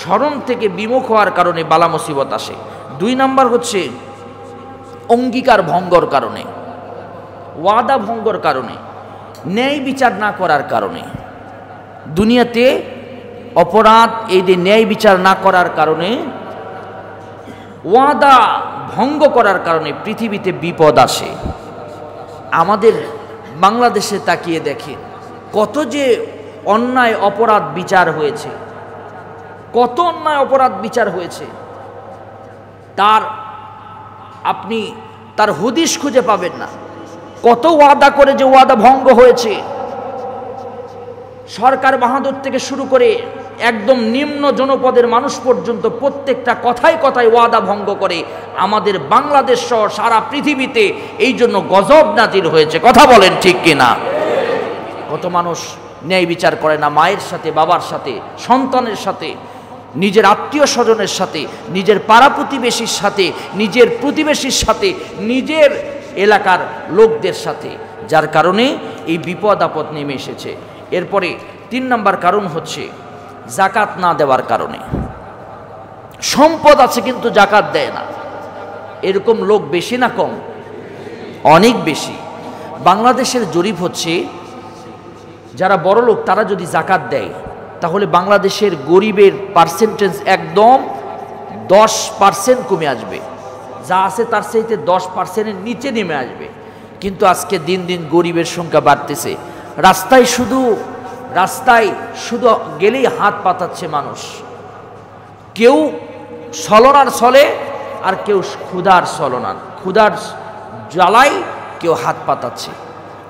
স্মরণ থেকে বিমুখ হওয়ার কারণে বালা মুসিবত আসে। 2 নাম্বার হচ্ছে অঙ্গীকার ভঙ্গর কারণে, ওয়াদা ভঙ্গর কারণে, ন্যায় বিচার না করার কারণে। দুনিয়াতে অপরাধ, এই যে ন্যায় বিচার না করার কারণে, ওয়াদা ভঙ্গ করার কারণে পৃথিবীতে বিপদ আসে। আমাদের বাংলাদেশে তাকিয়ে দেখেন, কত যে অন্যায় অপরাধ বিচার হয়েছে, কত অন্যায় অপরাধ বিচার হয়েছে, আপনি তার হদিশ খুঁজে পাবেন না। কত ওয়াদা করে যে ওয়াদা ভঙ্গ হয়েছে। সরকার বাহাদুর থেকে শুরু করে একদম নিম্ন জনপদের মানুষ পর্যন্ত প্রত্যেকটা কথায় কথায় ওয়াদা ভঙ্গ করে। আমাদের বাংলাদেশ সহ সারা পৃথিবীতে এই জন্য গজব নাজিল হয়েছে। কথা বলেন ঠিক কিনা? কত মানুষ ন্যায় বিচার করে না, মায়ের সাথে, বাবার সাথে, সন্তানের সাথে, নিজের আত্মীয় স্বজনের সাথে, নিজের পাড়া প্রতিবেশীর সাথে, নিজের প্রতিবেশীর সাথে, নিজের এলাকার লোকদের সাথে, যার কারণে এই বিপদ আপদ নেমে এসেছে। এরপরে 3 নাম্বার কারণ হচ্ছে জাকাত না দেওয়ার কারণে। সম্পদ আছে কিন্তু জাকাত দেয় না, এরকম লোক বেশি না কম? অনেক বেশি। বাংলাদেশের জরিপ হচ্ছে, যারা বড় লোক তারা যদি জাকাত দেয়, তাহলে বাংলাদেশের গরিবের পার্সেন্টেজ একদম 10% কমে আসবে। যা আছে তার চাইতে 10%-এর নিচে নেমে আসবে। কিন্তু আজকে দিন দিন গরিবের সংখ্যা বাড়তেছে। রাস্তায় শুধু গেলেই হাত পাতাচ্ছে মানুষ। কেউ ছলনার ছলে, আর কেউ ক্ষুধার ছলনার, ক্ষুধার জ্বালায় কেউ হাত পাতাচ্ছে।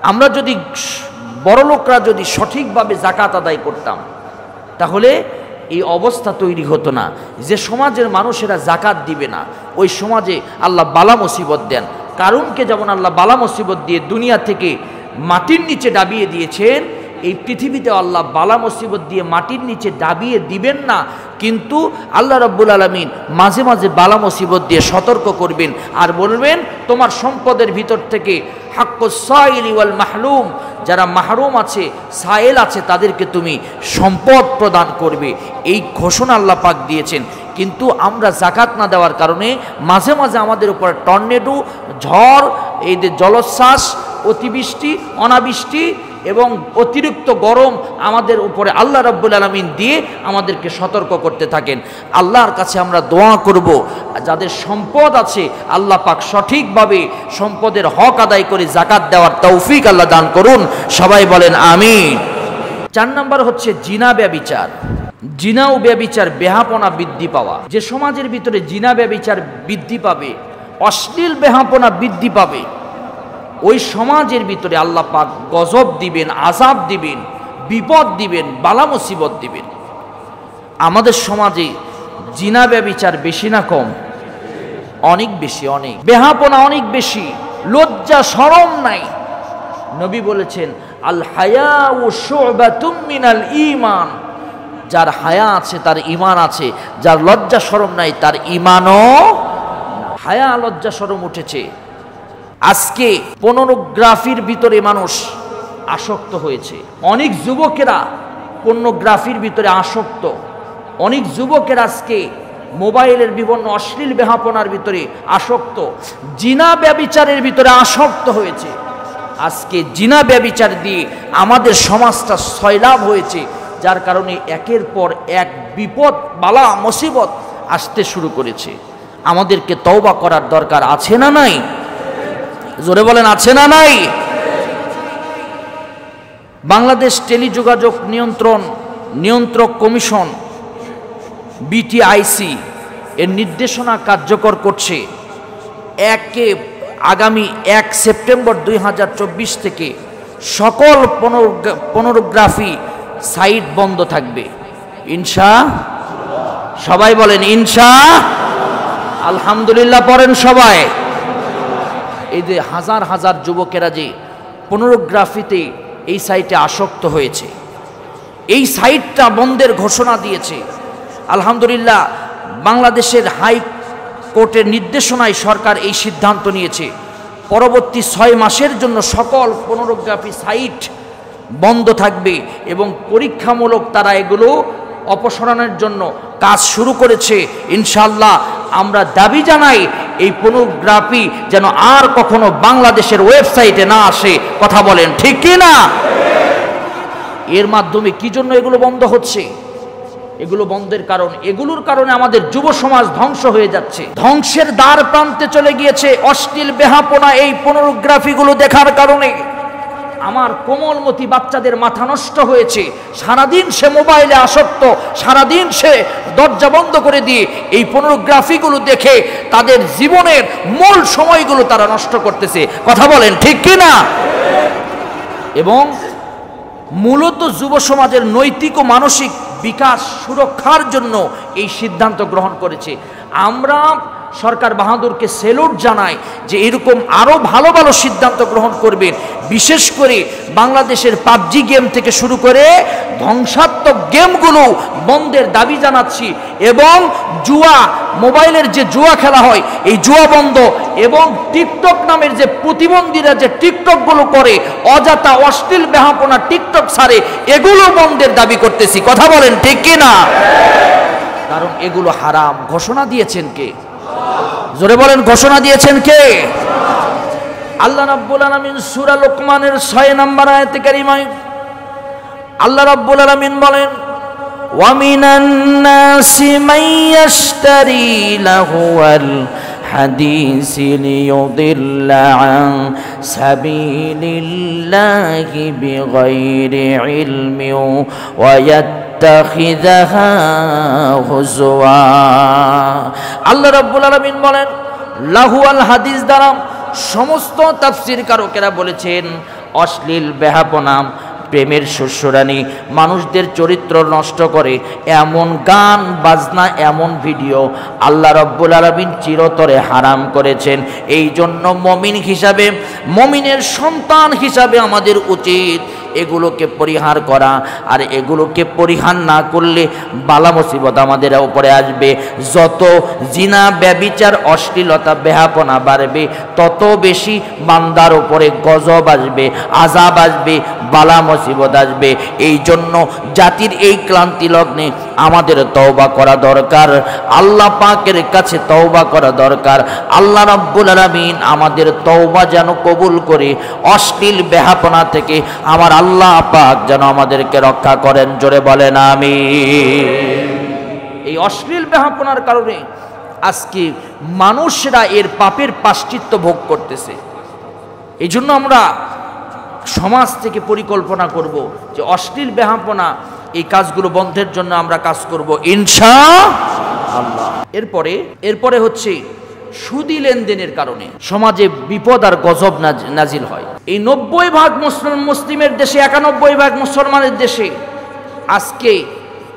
আমরা যদি বড় লোকরা যদি সঠিকভাবে জাকাত আদায় করতাম, তাহলে এই অবস্থা তৈরি হতো না। যে সমাজের মানুষেরা জাকাত দিবে না, ওই সমাজে আল্লাহ বালা মুসিবত দেন। কারুনকে যেমন আল্লাহ বালা মুসিবত দিয়ে দুনিয়া থেকে মাটির নিচে ডাবিয়ে দিয়েছেন, এই পৃথিবীতে আল্লাহ বালা মুসিবত দিয়ে মাটির নিচে দাবিয়ে দিবেন না, কিন্তু আল্লাহ রাব্বুল আলামিন মাঝে মাঝে বালা মুসিবত দিয়ে সতর্ক করবেন আর বলবেন তোমার সম্পদের ভিতর থেকে হাক্কুস সাইলি ওয়াল মাহরুম, যারা মাহরুম আছে, সায়েল আছে, তাদেরকে তুমি সম্পদ প্রদান করবে। এই ঘোষণা আল্লাহ পাক দিয়েছেন। কিন্তু আমরা যাকাত না দেওয়ার কারণে মাঝে মাঝে আমাদের উপর টর্নেডো, ঝড়, এই যে জলোচ্ছ্বাস, অতিবৃষ্টি, অনাবৃষ্টি এবং অতিরিক্ত গরম আমাদের উপরে আল্লাহ রাব্বুল আলামিন দিয়ে আমাদেরকে সতর্ক করতে থাকেন। আল্লাহর কাছে আমরা দোয়া করব, যাদের সম্পদ আছে আল্লাহ পাক সঠিকভাবে সম্পদের হক আদায় করে যাকাত দেওয়ার তৌফিক আল্লাহ দান করুন। সবাই বলেন আমিন। 4 নম্বর হচ্ছে জিনা ব্যভিচার। জিনা ও ব্যভিচার, বেহাপনা বৃদ্ধি পাওয়া। যে সমাজের ভিতরে জিনা ব্যভিচার বৃদ্ধি পাবে, অশ্লীল বেহাপনা বৃদ্ধি পাবে, ওই সমাজের ভিতরে আল্লাহ পাক গজব দিবেন, আযাব দিবেন, বিপদ দিবেন, বালা মুসিবত দিবেন। আমাদের সমাজে জিনা ব্যভিচার বেশি না কম? অনেক বেশি, অনেক। বেহাপনা অনেক বেশি, লজ্জা শরম নাই। নবী বলেছেন আল হায়াউ শু'বাতুম মিনাল ঈমান, যার হায়া আছে তার ঈমান আছে, যার লজ্জা শরম নাই তার ঈমানও। হায়া লজ্জা শরম উঠেছে। আজকে পর্নোগ্রাফির ভিতরে মানুষ আসক্ত হয়েছে। অনেক যুবকেরা পর্নোগ্রাফির ভিতরে আসক্ত। অনেক যুবকেরা আজকে মোবাইলের বিভিন্ন অশ্লীল বেহাপনার ভিতরে আসক্ত, জিনা ব্যভিচারের ভিতরে আসক্ত হয়েছে। আজকে জিনা ব্যভিচার দিয়ে আমাদের সমাজটা সয়লাভ হয়েছে, যার কারণে একের পর এক বিপদ, বালা মুসিবত আসতে শুরু করেছে। আমাদেরকে তওবা করার দরকার আছে না নাই? জোরে বলেন আছে না নাই? বাংলাদেশ টেলিযোগাযোগ নিয়ন্ত্রক কমিশন বিটিআইসি এর নির্দেশনা কার্যকর করছে। আগামী 1 সেপ্টেম্বর 2024 থেকে সকল পর্নোগ্রাফি সাইট বন্ধ থাকবে সবাই বলেন আলহামদুলিল্লাহ পড়েন সবাই। এই যে হাজার হাজার যুবকেরা যে পর্নোগ্রাফিতে এই সাইটে আসক্ত হয়েছে, এই সাইটটা বন্ধের ঘোষণা দিয়েছে। আলহামদুলিল্লাহ বাংলাদেশের হাইকোর্টের নির্দেশনায় সরকার এই সিদ্ধান্ত নিয়েছে। পরবর্তী 6 মাসের জন্য সকল পর্নোগ্রাফি সাইট বন্ধ থাকবে এবং পরীক্ষামূলক তারা এগুলো অপসারণের জন্য কাজ শুরু করেছে। ইনশাআল্লাহ আমরা দাবি জানাই এই পর্নোগ্রাফি যেন আর কখনো বাংলাদেশের ওয়েবসাইটে না আসে। কথা বলেন ঠিক কি না? এর মাধ্যমে কি জন্য এগুলো বন্ধ হচ্ছে? এগুলো বন্ধের কারণ, এগুলোর কারণে আমাদের যুব সমাজ ধ্বংস হয়ে যাচ্ছে, ধ্বংসের দ্বার প্রান্তে চলে গিয়েছে। অশ্লীল বেহাপনা এই পর্নোগ্রাফিগুলো দেখার কারণে আমার কোমলমতি বাচ্চাদের মাথা নষ্ট হয়েছে। সারাদিন সে মোবাইলে আসক্ত, সারাদিন সে দরজা বন্ধ করে দিয়ে এই পর্নোগ্রাফিগুলো দেখে তাদের জীবনের মূল সময়গুলো তারা নষ্ট করতেছে। কথা বলেন ঠিক কি না? এবং মূলত যুব সমাজের নৈতিক ও মানসিক বিকাশ সুরক্ষার জন্য এই সিদ্ধান্ত গ্রহণ করেছে। আমরা সরকার বাহাদুরকে সেলুট জানাই যে এরকম আরও ভালো ভালো সিদ্ধান্ত গ্রহণ করবেন। বিশেষ করে বাংলাদেশের পাবজি গেম থেকে শুরু করে ধ্বংসাত্মক গেমগুলো বন্ধের দাবি জানাচ্ছি। এবং জুয়া, মোবাইলের যে জুয়া খেলা হয় এই জুয়া বন্ধ, এবং টিকটক নামের যে প্রতিবন্ধীরা যে টিকটকগুলো করে অযথা অশ্লীল বেহাপনা টিকটক ছাড়ে, এগুলো বন্ধের দাবি করতেছি। কথা বলেন ঠিক কি না? কারণ এগুলো হারাম। ঘোষণা দিয়েছেন কে? জোরে বলেন ঘোষণা দিয়েছেন কে? আল্লাহ রাব্বুল আলামিন সূরা লোকমানের 6 নম্বর আয়াতে কারিমায় আল্লাহ রাব্বুল আলামিন বলেন ওয়া মিনান নাসি মান ইয়াশতারি লাহুয়াল হাদিসি লিয়ুদিল্লা আন সাবিলিল্লাহি বিগাইরি ইলমি ওয়া ইয়াত্তাখিযাহা হুজওয়া। আল্লাহ রাব্বুল আলামিন বলেন লাহুয়াল হাদিস দ্বারা সমস্ত তাফসীর কারকেরা বলেছেন অশ্লীল বেহাপনা, প্রেমের সুরসুরানি, মানুষদের চরিত্র নষ্ট করে এমন গান বাজনা, এমন ভিডিও আল্লাহ রাব্বুল আলামিন চিরতরে হারাম করেছেন। এই জন্য মুমিন হিসাবে, মুমিনের সন্তান হিসাবে আমাদের উচিত এগুলোকে পরিহার করা। আর এগুলোকে পরিহার না করলে বালা মুসিবত আমাদের উপরে আসবে। যত জিনা, ব্যভিচার, অশ্লীলতা, বেহাপনা বাড়বে, তত বেশি বান্দার উপরে গজব আসবে, আযাব আসবে, বালা মুসিবত আসবে। এই জন্য জাতির এই ক্লান্তি লগ্নে আমাদের তওবা করা দরকার, আল্লাহ পাকের কাছে তওবা করা দরকার। আল্লাহ রাব্বুল আলামিন আমাদের তওবা যেন কবুল করে, অশ্লীল বেহাপনা থেকে আমার আল্লাহ পাক যেন আমাদেরকে রক্ষা করেন। জোরে বলেন আমিন। এই অশ্লীল বেহাপনার কারণে আজকে মানুষরা এর পাপের প্রায়শ্চিত্ত ভোগ করতেছে। এই জন্য আমরা সমাজ থেকে পরিকল্পনা করব যে অশ্লীল বেহাপনা এই কাজগুলো বন্ধের জন্য আমরা কাজ করব ইনশাআল্লাহ। এরপরে হচ্ছে সুদি লেনদেনের কারণে সমাজে বিপদ আর গজব নাজিল হয়। এই 90% মুসলিমের দেশে, 91% মুসলমানের দেশে আজকে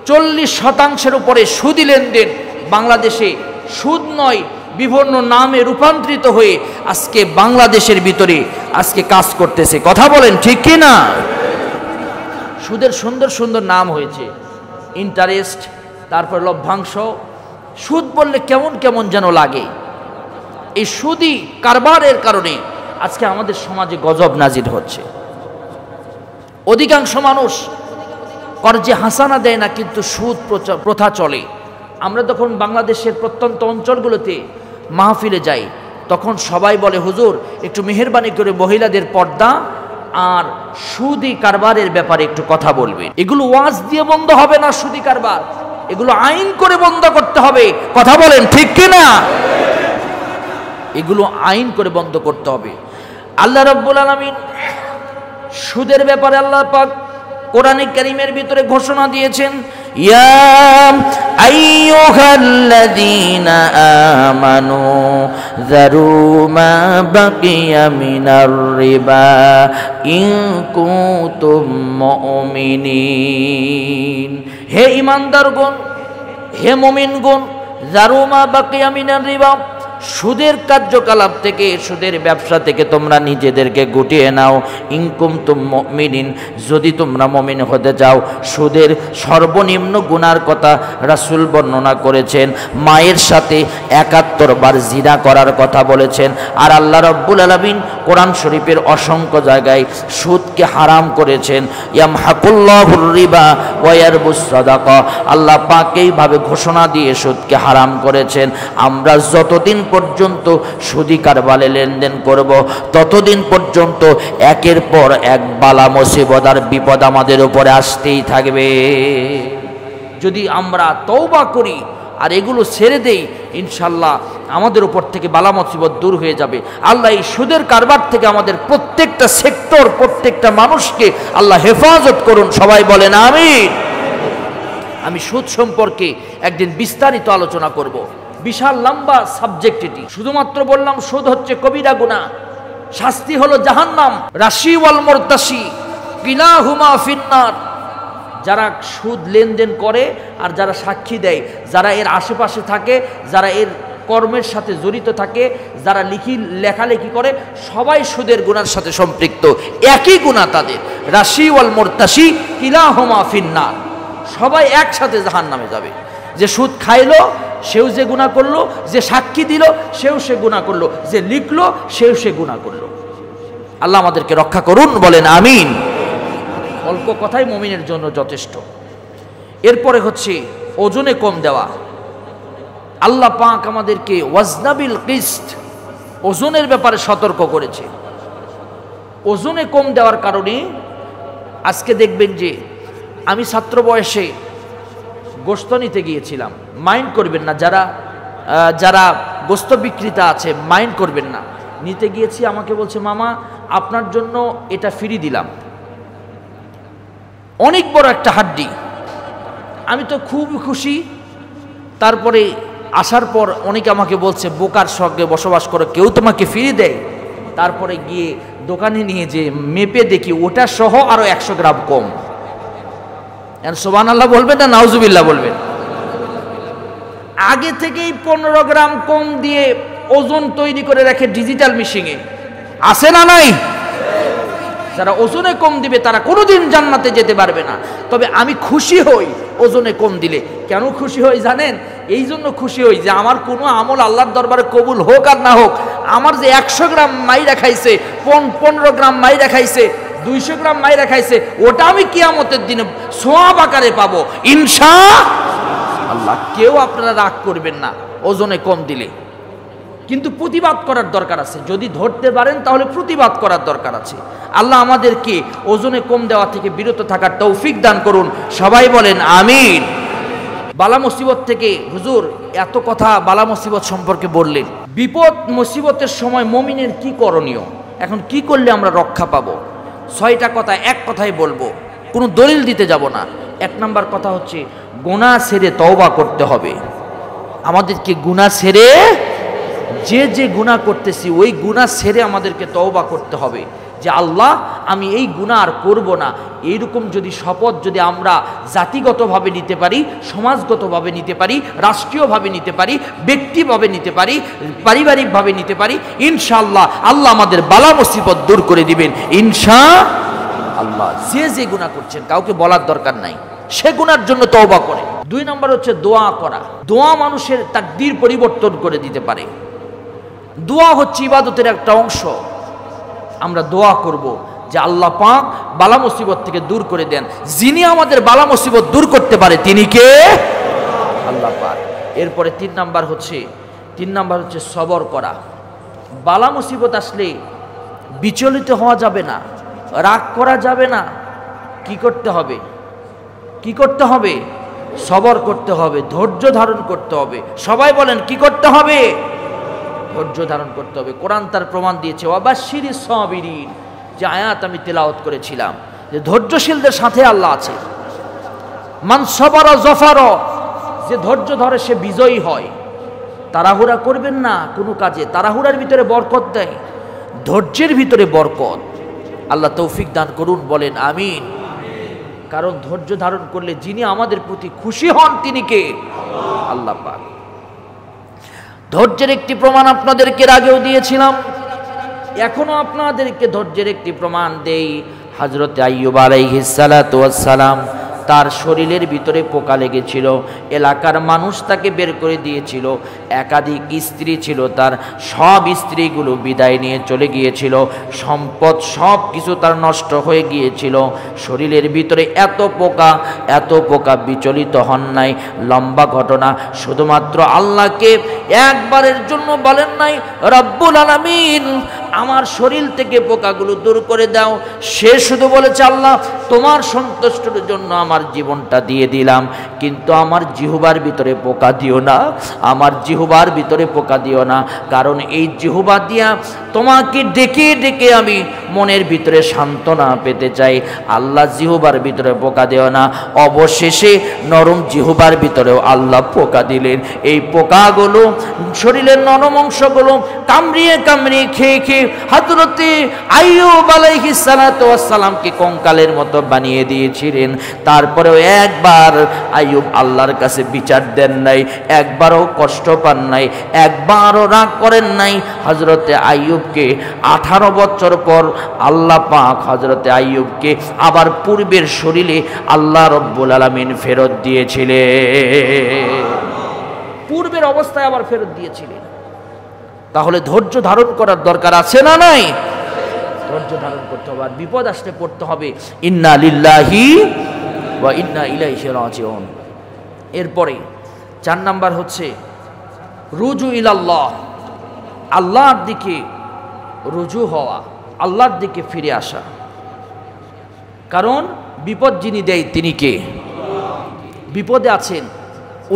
40% উপরে সুদি লেনদেন বাংলাদেশে। সুদ নয়, বিভিন্ন নামে রূপান্তরিত হয়ে আজকে বাংলাদেশের ভিতরে আজকে কাজ করতেছে। কথা বলেন ঠিক কি না? সুদের সুন্দর সুন্দর নাম হয়েছে, ইন্টারেস্ট, তারপর লভ্যাংশ। সুদ বললে কেমন কেমন যেন লাগে। এই সুদি কারবারের কারণে আজকে আমাদের সমাজে গজব নাজিল হচ্ছে। অধিকাংশ মানুষ কর্জে হাসানা দেয় না, কিন্তু সুদ প্রথা চলে। আমরা তখন বাংলাদেশের প্রত্যন্ত অঞ্চলগুলোতে মাহফিলে যাই, তখন সবাই বলে, হুজুর একটু মেহেরবানি করে মহিলাদের পর্দা আর সুদি কারবারের ব্যাপারে একটু কথা বলবেন। এগুলো ওয়াজ দিয়ে বন্ধ হবে না, সুদি কারবার এগুলো আইন করে বন্ধ করতে হবে। কথা বলেন ঠিক কিনা? এগুলো আইন করে বন্ধ করতে হবে। আল্লাহ রাব্বুল আলামিন সুদের ব্যাপারে আল্লাহ পাক কোরআনে কারীমের ভিতরে ঘোষণা দিয়েছেন, ইয়া আইয়ুহাল্লাযীনা আমানু যারু মা বাকিয়া মিনার রিবা ইন কুনতুম মুমিনিন। হে ঈমানদারগণ, হে মুমিনগণ, যারু মা বাকিয়া মিনার রিবা, সুদের কার্যকলাপ থেকে, সুদের ব্যবসা থেকে তোমরা নিজেদেরকে গুটিয়ে নাও। ইন কুনতুম মুমিনিন, যদি তোমরা মুমিন হতে চাও। সুদের সর্বনিম্ন গুনার কথা রাসূল বর্ণনা করেছেন। মায়ের সাথে ৭১ বার জিনা করার কথা বলেছেন। আর আল্লাহ রাব্বুল আলামিন কোরআন শরীফের অসংখ্য জায়গায় সুদকে হারাম করেছেন। ইয়ামহাকুল্লাহুর রিবা ওয়া ইয়ারবুস সাদাকা, আল্লাহ পাক এইভাবে ঘোষণা দিয়ে সুদকে হারাম করেছেন। আমরা যতদিন পর্যন্ত সুদি কারবারে লেনদেন করব, ততদিন পর্যন্ত একের পর এক বালা মুসিবত আর বিপদ আমাদের উপরে আসতেই থাকবে। যদি আমরা তওবা করি আর এগুলো ছেড়ে দেই, ইনশাল্লাহ আমাদের উপর থেকে বালা মুসিবত দূর হয়ে যাবে। আল্লাহ এই সুদের কারবার থেকে আমাদের প্রত্যেকটা সেক্টর, প্রত্যেকটা মানুষকে আল্লাহ হেফাজত করুন। সবাই বলেন আমিন। আমি সুদ সম্পর্কে একদিন বিস্তারিত আলোচনা করব। বিশাল লম্বা সাবজেক্ট এটি। শুধুমাত্র বললাম সুদ হচ্ছে কবিরা গুনাহ, শাস্তি হলো জাহান্নাম। রাশি ওয়াল মুরতাশি কিলাহুমা ফিন্নার। যারা সুদ লেনদেন করে আর যারা সাক্ষী দেয়, যারা এর আশেপাশে থাকে, যারা এর কর্মের সাথে জড়িত থাকে, যারা লেখালেখি করে, সবাই সুদের গুনার সাথে সম্পৃক্ত। একই গুনাহ তাদের। রাশি ওয়াল মুরতাশি কিলাহুমা ফিন্নার। সবাই একসাথে জাহান্নামে যাবে। যে সুদ খাইলো সেও যে গুনাহ করলো, যে সাক্ষী দিল সেও সে গুনাহ করলো, যে লিখলো সেও সে গুনাহ করলো। আল্লাহ আমাদেরকে রক্ষা করুন, বলেন আমিন। অল্প কথাই মুমিনের জন্য যথেষ্ট। এরপরে হচ্ছে ওজনে কম দেওয়া। আল্লাহ পাক আমাদেরকে ওয়াজনাবিল কিসত, ওজনের ব্যাপারে সতর্ক করেছে। ওজনে কম দেওয়ার কারণে আজকে দেখবেন যে আমি ছাত্র বয়সে গোস্ত নিতে গিয়েছিলাম। মাইন্ড করবেন না, যারা গোস্ত বিক্রেতা আছে মাইন্ড করবেন না। নিতে গিয়েছি, আমাকে বলছে, মামা আপনার জন্য এটা ফ্রি দিলাম। অনেক বড় একটা হাড্ডি। আমি তো খুব খুশি। তারপরে আসার পর অনেকে আমাকে বলছে, বোকার সঙ্গে বসবাস করে কেউ তোমাকে ফ্রি দেয়? তারপরে গিয়ে দোকানে নিয়ে যে মেপে দেখি ওটা সহ আরো 100 গ্রাম কম। সুবহানাল্লাহ বলবেন না নাউজুবিল্লাহ বলবেন? আগে থেকেই 15 গ্রাম কম দিয়ে ওজন তৈরি করে রাখে ডিজিটাল মেশিনে। আছে না নাই? যারা ওজনে কম দিবে তারা কোনোদিন জান্নাতে যেতে পারবে না। তবে আমি খুশি হই ওজনে কম দিলে। কেন খুশি হই জানেন? এই জন্য খুশি হই যে আমার কোনো আমল আল্লাহর দরবারে কবুল হোক আর না হোক, আমার যে 100 গ্রাম মাইরা খাইছে, 15 গ্রাম মাইরা খাইছে, 200 গ্রাম মাইরা খাইছে, ওটা আমি কিয়ামতের দিনে সওয়াব আকারে পাবো ইনশাআল্লাহ। কেউ আপনারা রাগ করবেন না ওজনে কম দিলে, কিন্তু প্রতিবাদ করার দরকার আছে। যদি ধরতে পারেন তাহলে প্রতিবাদ করার দরকার আছে। আল্লাহ আমাদেরকে ওজনে কম দেওয়া থেকে বিরত থাকার তৌফিক দান করুন, সবাই বলেন আমিন। বালা মুসিবত থেকে হুজুর এত কথা বালা মুসিবত সম্পর্কে বললেন, বিপদ মুসিবতের সময় মুমিনের কি করণীয়, এখন কি করলে আমরা রক্ষা পাবো? 6টা কথা এক কথাই বলবো, কোনো দলিল দিতে যাব না। 1 নাম্বার কথা হচ্ছে গুনাহ ছেড়ে তওবা করতে হবে। আমাদেরকে গুনাহ ছেড়ে, যে গুনাহ করতেছি ওই গুনাহ ছেড়ে আমাদেরকে তওবা করতে হবে যে আল্লাহ আমি এই গুনাহ আর করব না। এইরকম যদি শপথ যদি আমরা জাতিগতভাবে নিতে পারি, সমাজগতভাবে নিতে পারি, রাষ্ট্রীয়ভাবে নিতে পারি, ব্যক্তিভাবে নিতে পারি, পারিবারিকভাবে নিতে পারি, ইনশাআল্লাহ আল্লাহ আমাদের বালা মুসিবত দূর করে দিবেন ইনশাআল্লাহ। যে গুনাহ করছেন কাউকে বলার দরকার নাই, সে গুনার জন্য তওবা করে। 2 নম্বর হচ্ছে দোয়া করা। দোয়া মানুষের তাকদীর পরিবর্তন করে দিতে পারে। দোয়া হচ্ছে ইবাদতের একটা অংশ। আমরা দোয়া করব যে আল্লাহ পাক বালা মুসিবত থেকে দূর করে দেন। যিনি আমাদের বালা মুসিবত দূর করতে পারে তিনি কে? আল্লাহ পাক। এরপরে 3 নাম্বার হচ্ছে সবর করা। বালা মুসিবত আসলে বিচলিত হওয়া যাবে না, রাগ করা যাবে না। কি করতে হবে? সবর করতে হবে, ধৈর্য ধারণ করতে হবে। সবাই বলেন কি করতে হবে? ধৈর্য ধারণ করতে হবে। কোরআন তার প্রমাণ দিয়েছে, ওয়াবাশশিরিস সাবিরিন, যে আয়াত আমি তেলাওয়াত করেছিলাম, যে ধৈর্যশীলদের সাথে আল্লাহ আছে। মান সাবারা জাফারা, যে ধৈর্য ধরে সে বিজয়ী হয়। তাড়াহুড়া করবেন না কোনো কাজে, তাড়াহুড়ার ভিতরে বরকত দেয়, ধৈর্যের ভিতরে বরকত। আল্লাহ তৌফিক দান করুন, বলেন আমিন। কারণ ধৈর্য ধারণ করলে যিনি আমাদের প্রতি খুশি হন তিনি কে? আল্লাহ পাক। ধৈর্যের একটি প্রমাণ আপনাদেরকে আগেও দিয়েছিলাম, এখনো আপনাদেরকে ধৈর্যের একটি প্রমাণ দেই। হযরত আইয়ুব আলাইহিস সালাতু ওয়াস সালাম, তার শরীরের ভিতরে পোকা লেগেছিল, এলাকার মানুষ তাকে বের করে দিয়েছিল। একাধিক স্ত্রী ছিল তার, সব স্ত্রীগুলো বিদায় নিয়ে চলে গিয়েছিল, সম্পদ সব কিছু তার নষ্ট হয়ে গিয়েছিল। শরীরের ভিতরে এত পোকা, বিচলিত হন নাই। লম্বা ঘটনা, শুধুমাত্র আল্লাহকে একবারের জন্য বলেন নাই রব্বুল আলামিন আমার শরীর থেকে পোকাগুলো দূর করে দাও। সে শুধু বলেছে আল্লাহ তোমার সন্তুষ্টির জন্য আমার জীবনটা দিয়ে দিলাম, কিন্তু আমার জিহ্বার ভিতরে পোকা দিও না, আমার জিহ্বার ভিতরে পোকা দিও না। কারণ এই জিহ্বা দিয়া তোমাকে ডেকে ডেকে আমি মনের ভিতরে সান্ত্বনা পেতে চাই। আল্লাহ জিহ্বার ভিতরে পোকা দিও না। অবশেষে নরম জিহ্বার ভিতরেও আল্লাহ পোকা দিলেন। এই পোকাগুলো শরীরের নরম অংশগুলো কামড়িয়ে খেয়ে হযরতে আইয়ুব আলাইহিস সালাতু ওয়াস সালামকে কঙ্কালের মতো বানিয়ে দিয়েছিলেন। তারপরেও একবার আইয়ুব আল্লাহর কাছে বিচার দেন নাই, একবারও কষ্ট পান নাই, একবারও রাগ করেন নাই। হযরতে আইয়ুবকে 18 বছর পর আল্লাহ পাক হযরতে আইয়ুবকে আবার পূর্বের শরীরে আল্লাহ রব্বুল আলামিন ফেরত দিয়েছিলেন, পূর্বের অবস্থায় আবার ফেরত দিয়েছিলেন। তাহলে ধৈর্য ধারণ করার দরকার আছে না নাই? ধৈর্য ধারণ করতে হবে। আর বিপদ আসলে পড়তে হবে ইন্না লিল্লাহি ওয়া ইন্না ইলাইহি রাজিউন। এরপরে 4 নাম্বার হচ্ছে রুজু ইলাল্লাহ, আল্লাহর দিকে রুজু হওয়া, আল্লাহর দিকে ফিরে আসা। কারণ বিপদ যিনি দেয় তিনি কে? বিপদে আছেন,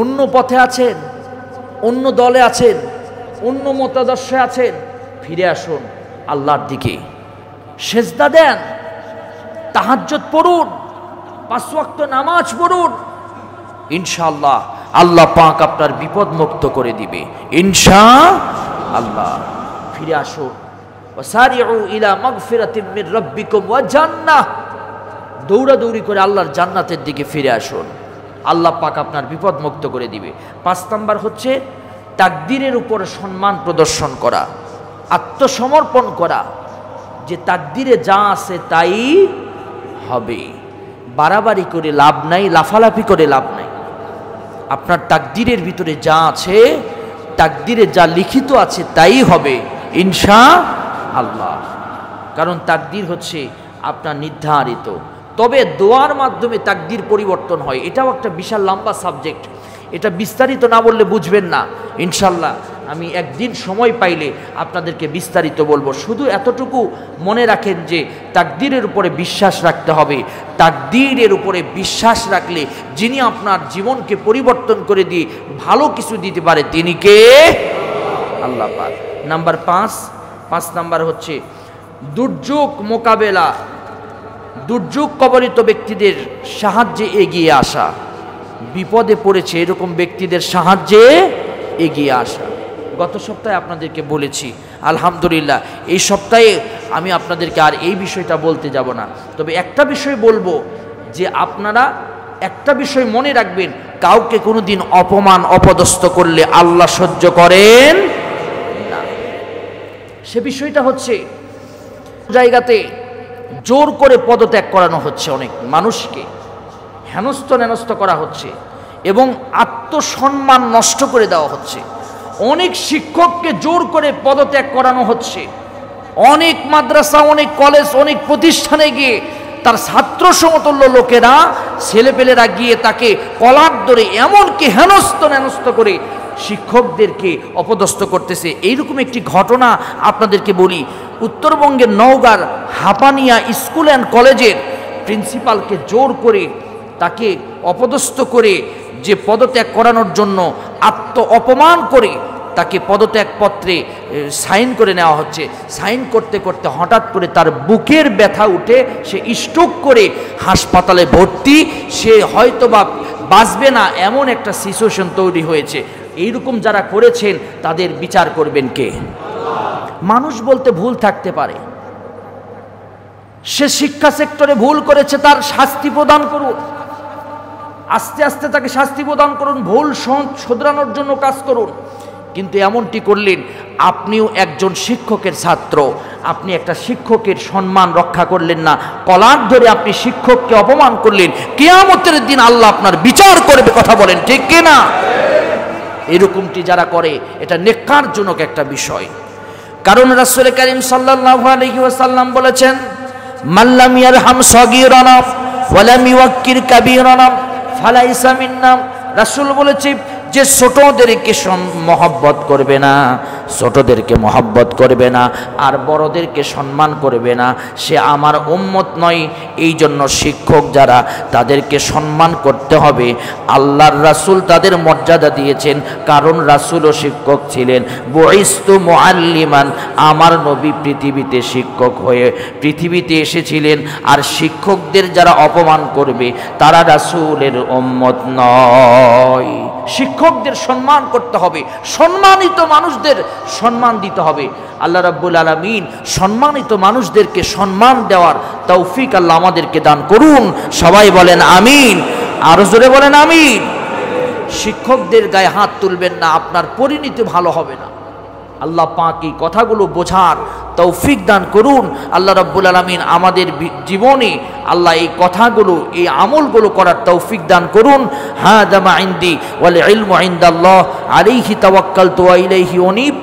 অন্য পথে আছেন, অন্য দলে আছেন, অন্য মতাদর্শে আছেন, ফিরে আসুন আল্লাহর দিকে। সেজদা দেন, তাহাজ্জুদ পড়ুন, 5 ওয়াক্ত নামাজ পড়ুন, ইনশাআল্লাহ আল্লাহ পাক আপনার বিপদ মুক্ত করে দিবে ইনশাআল্লাহ। ফিরে আসুন। ওয়াসারিউ ইলা মাগফিরাতিন মির রাব্বিকুম ওয়া জান্নাহ, দৌড়াদৌড়ি করে আল্লাহর জান্নাতের দিকে ফিরে আসুন, আল্লাহ পাক আপনার বিপদ মুক্ত করে দিবে। 5 নাম্বার হচ্ছে তাকদীরের উপর সম্মান প্রদর্শন করা, আত্মসমর্পণ করা। যে তাকদিরে যা আছে তাই হবে। বাড়াবাড়ি করে লাভ নাই, লাফালাফি করে লাভ নাই। আপনার তাকদিরের ভিতরে যা আছে, তাকদিরে যা লিখিত আছে তাই হবে ইনশাআল্লাহ। কারণ তাকদির হচ্ছে আপনার নির্ধারিত। তবে দোয়ার মাধ্যমে তাকদির পরিবর্তন হয়, এটাও একটা বিশাল লম্বা সাবজেক্ট, এটা বিস্তারিত না বললে বুঝবেন না। ইনশাল্লাহ আমি একদিন সময় পাইলে আপনাদেরকে বিস্তারিত বলবো। শুধু এতটুকু মনে রাখেন যে তাকদীরের উপরে বিশ্বাস রাখতে হবে। তাকদীরের উপরে বিশ্বাস রাখলে যিনি আপনার জীবনকে পরিবর্তন করে দিয়ে ভালো কিছু দিতে পারে তিনি কে? আল্লাহ পাক। নাম্বার 5 নাম্বার হচ্ছে দুর্যোগ মোকাবেলা, দুর্যোগ কবলিত ব্যক্তিদের সাহায্যে এগিয়ে আসা। বিপদে পড়েছে এরকম ব্যক্তিদের সাহায্যে এগিয়ে আসা। গত সপ্তাহে আপনাদেরকে বলেছি, আলহামদুলিল্লাহ এই সপ্তাহে আমি আপনাদেরকে আর এই বিষয়টা বলতে যাব না। তবে একটা বিষয় বলবো যে আপনারা একটা বিষয় মনে রাখবেন, কাউকে কোনোদিন অপমান অপদস্থ করলে আল্লাহ সহ্য করেন না। সে বিষয়টা হচ্ছে জায়গাতে জোর করে পদত্যাগ করানো হচ্ছে, অনেক মানুষকে হেনস্থ নেনস্থ করা হচ্ছে এবং আত্মসম্মান নষ্ট করে দেওয়া হচ্ছে। অনেক শিক্ষককে জোর করে পদত্যাগ করানো হচ্ছে। অনেক মাদ্রাসা, অনেক কলেজ, অনেক প্রতিষ্ঠানে গিয়ে তার ছাত্র সমতুল্য লোকেরা, ছেলেপেলেরা গিয়ে তাকে কলার ধরে এমনকি হেনস্থ নেনস্থ করে শিক্ষকদেরকে অপদস্থ করতেছে। এইরকম একটি ঘটনা আপনাদেরকে বলি। উত্তরবঙ্গের নওগাঁর হাপানিয়া স্কুল অ্যান্ড কলেজের প্রিন্সিপালকে জোর করে তাকে অপদস্থ করে যে পদত্যাগ করানোর জন্য আত্ম অপমান করে তাকে পদত্যাগ পত্রে সাইন করে নেওয়া হচ্ছে। সাইন করতে করতে হঠাৎ করে তার বুকের ব্যথা উঠে সে স্ট্রোক করে হাসপাতালে ভর্তি। সে হয়তোবা বাঁচবে না, এমন একটা সিচুয়েশন তৈরি হয়েছে। এইরকম যারা করেছেন তাদের বিচার করবেন কে? মানুষ বলতে ভুল থাকতে পারে, সে শিক্ষা সেক্টরে ভুল করেছে, তার শাস্তি প্রদান করুন, আস্তে আস্তে তাকে শাস্তি প্রদান করুন, ভুল শোধরানোর জন্য কাজ করুন। কিন্তু এমনটি করলেন, আপনিও একজন শিক্ষকের ছাত্র, আপনি একটা শিক্ষকের সম্মান রক্ষা করলেন না, কলার ধরে আপনি শিক্ষককে অপমান করলেন। কিয়ামতের দিন আল্লাহ আপনার বিচার করবে, কথা বলেন ঠিক কিনা? এরকমটি যারা করে এটা নেক্কারজনক একটা বিষয়। কারণ রাসূল করিম সাল্লাল্লাহু আলাইহি ওয়াসাল্লাম বলেছেন, মাল্লাম ইয়ারহাম সগীরানা ওয়া লাম ইউক্কির কাবীরানা ফালাইসা মিন্না। রাসূল বলেছে যে ছোটদেরকে মহব্বত করবে না, ছোটদেরকে মহব্বত করবে না আর বড়দেরকে সম্মান করবে না, সে আমার উম্মত নয়। এই জন্য শিক্ষক যারা তাদেরকে সম্মান করতে হবে। আল্লাহর রাসূল তাদের মর্যাদা দিয়েছেন, কারণ রাসূলও শিক্ষক ছিলেন। বুইস্তু মুআল্লিমান, আমার নবী পৃথিবীতে শিক্ষক হয়ে পৃথিবীতে এসেছিলেন। আর শিক্ষকদের যারা অপমান করবে তারা রাসূলের উম্মত নয়। শিক্ষকদের সম্মান করতে হবে, সম্মানিত মানুষদের সম্মান দিতে হবে। আল্লাহ রাব্বুল আলামিন সম্মানিত মানুষদেরকে সম্মান দেওয়ার তৌফিক আল্লাহ আমাদেরকে দান করুন। সবাই বলেন আমিন, আরো জোরে বলেন আমিন। শিক্ষকদের গায়ে হাত তুলবেন না, আপনার পরিণতি ভালো হবে না। আল্লাহ পাক এই কথাগুলো বোঝার তৌফিক দান করুন। আল্লাহ রাব্বুল আলামিন আমাদের জীবনে আল্লাহ এই কথাগুলো, এই আমলগুলো করার তৌফিক দান করুন। হাযা মা ইনদি ওয়াল ইলমু ইনদাল্লাহ আলাইহি তাওয়াক্কালতু ওয়া ইলাইহি উনীব।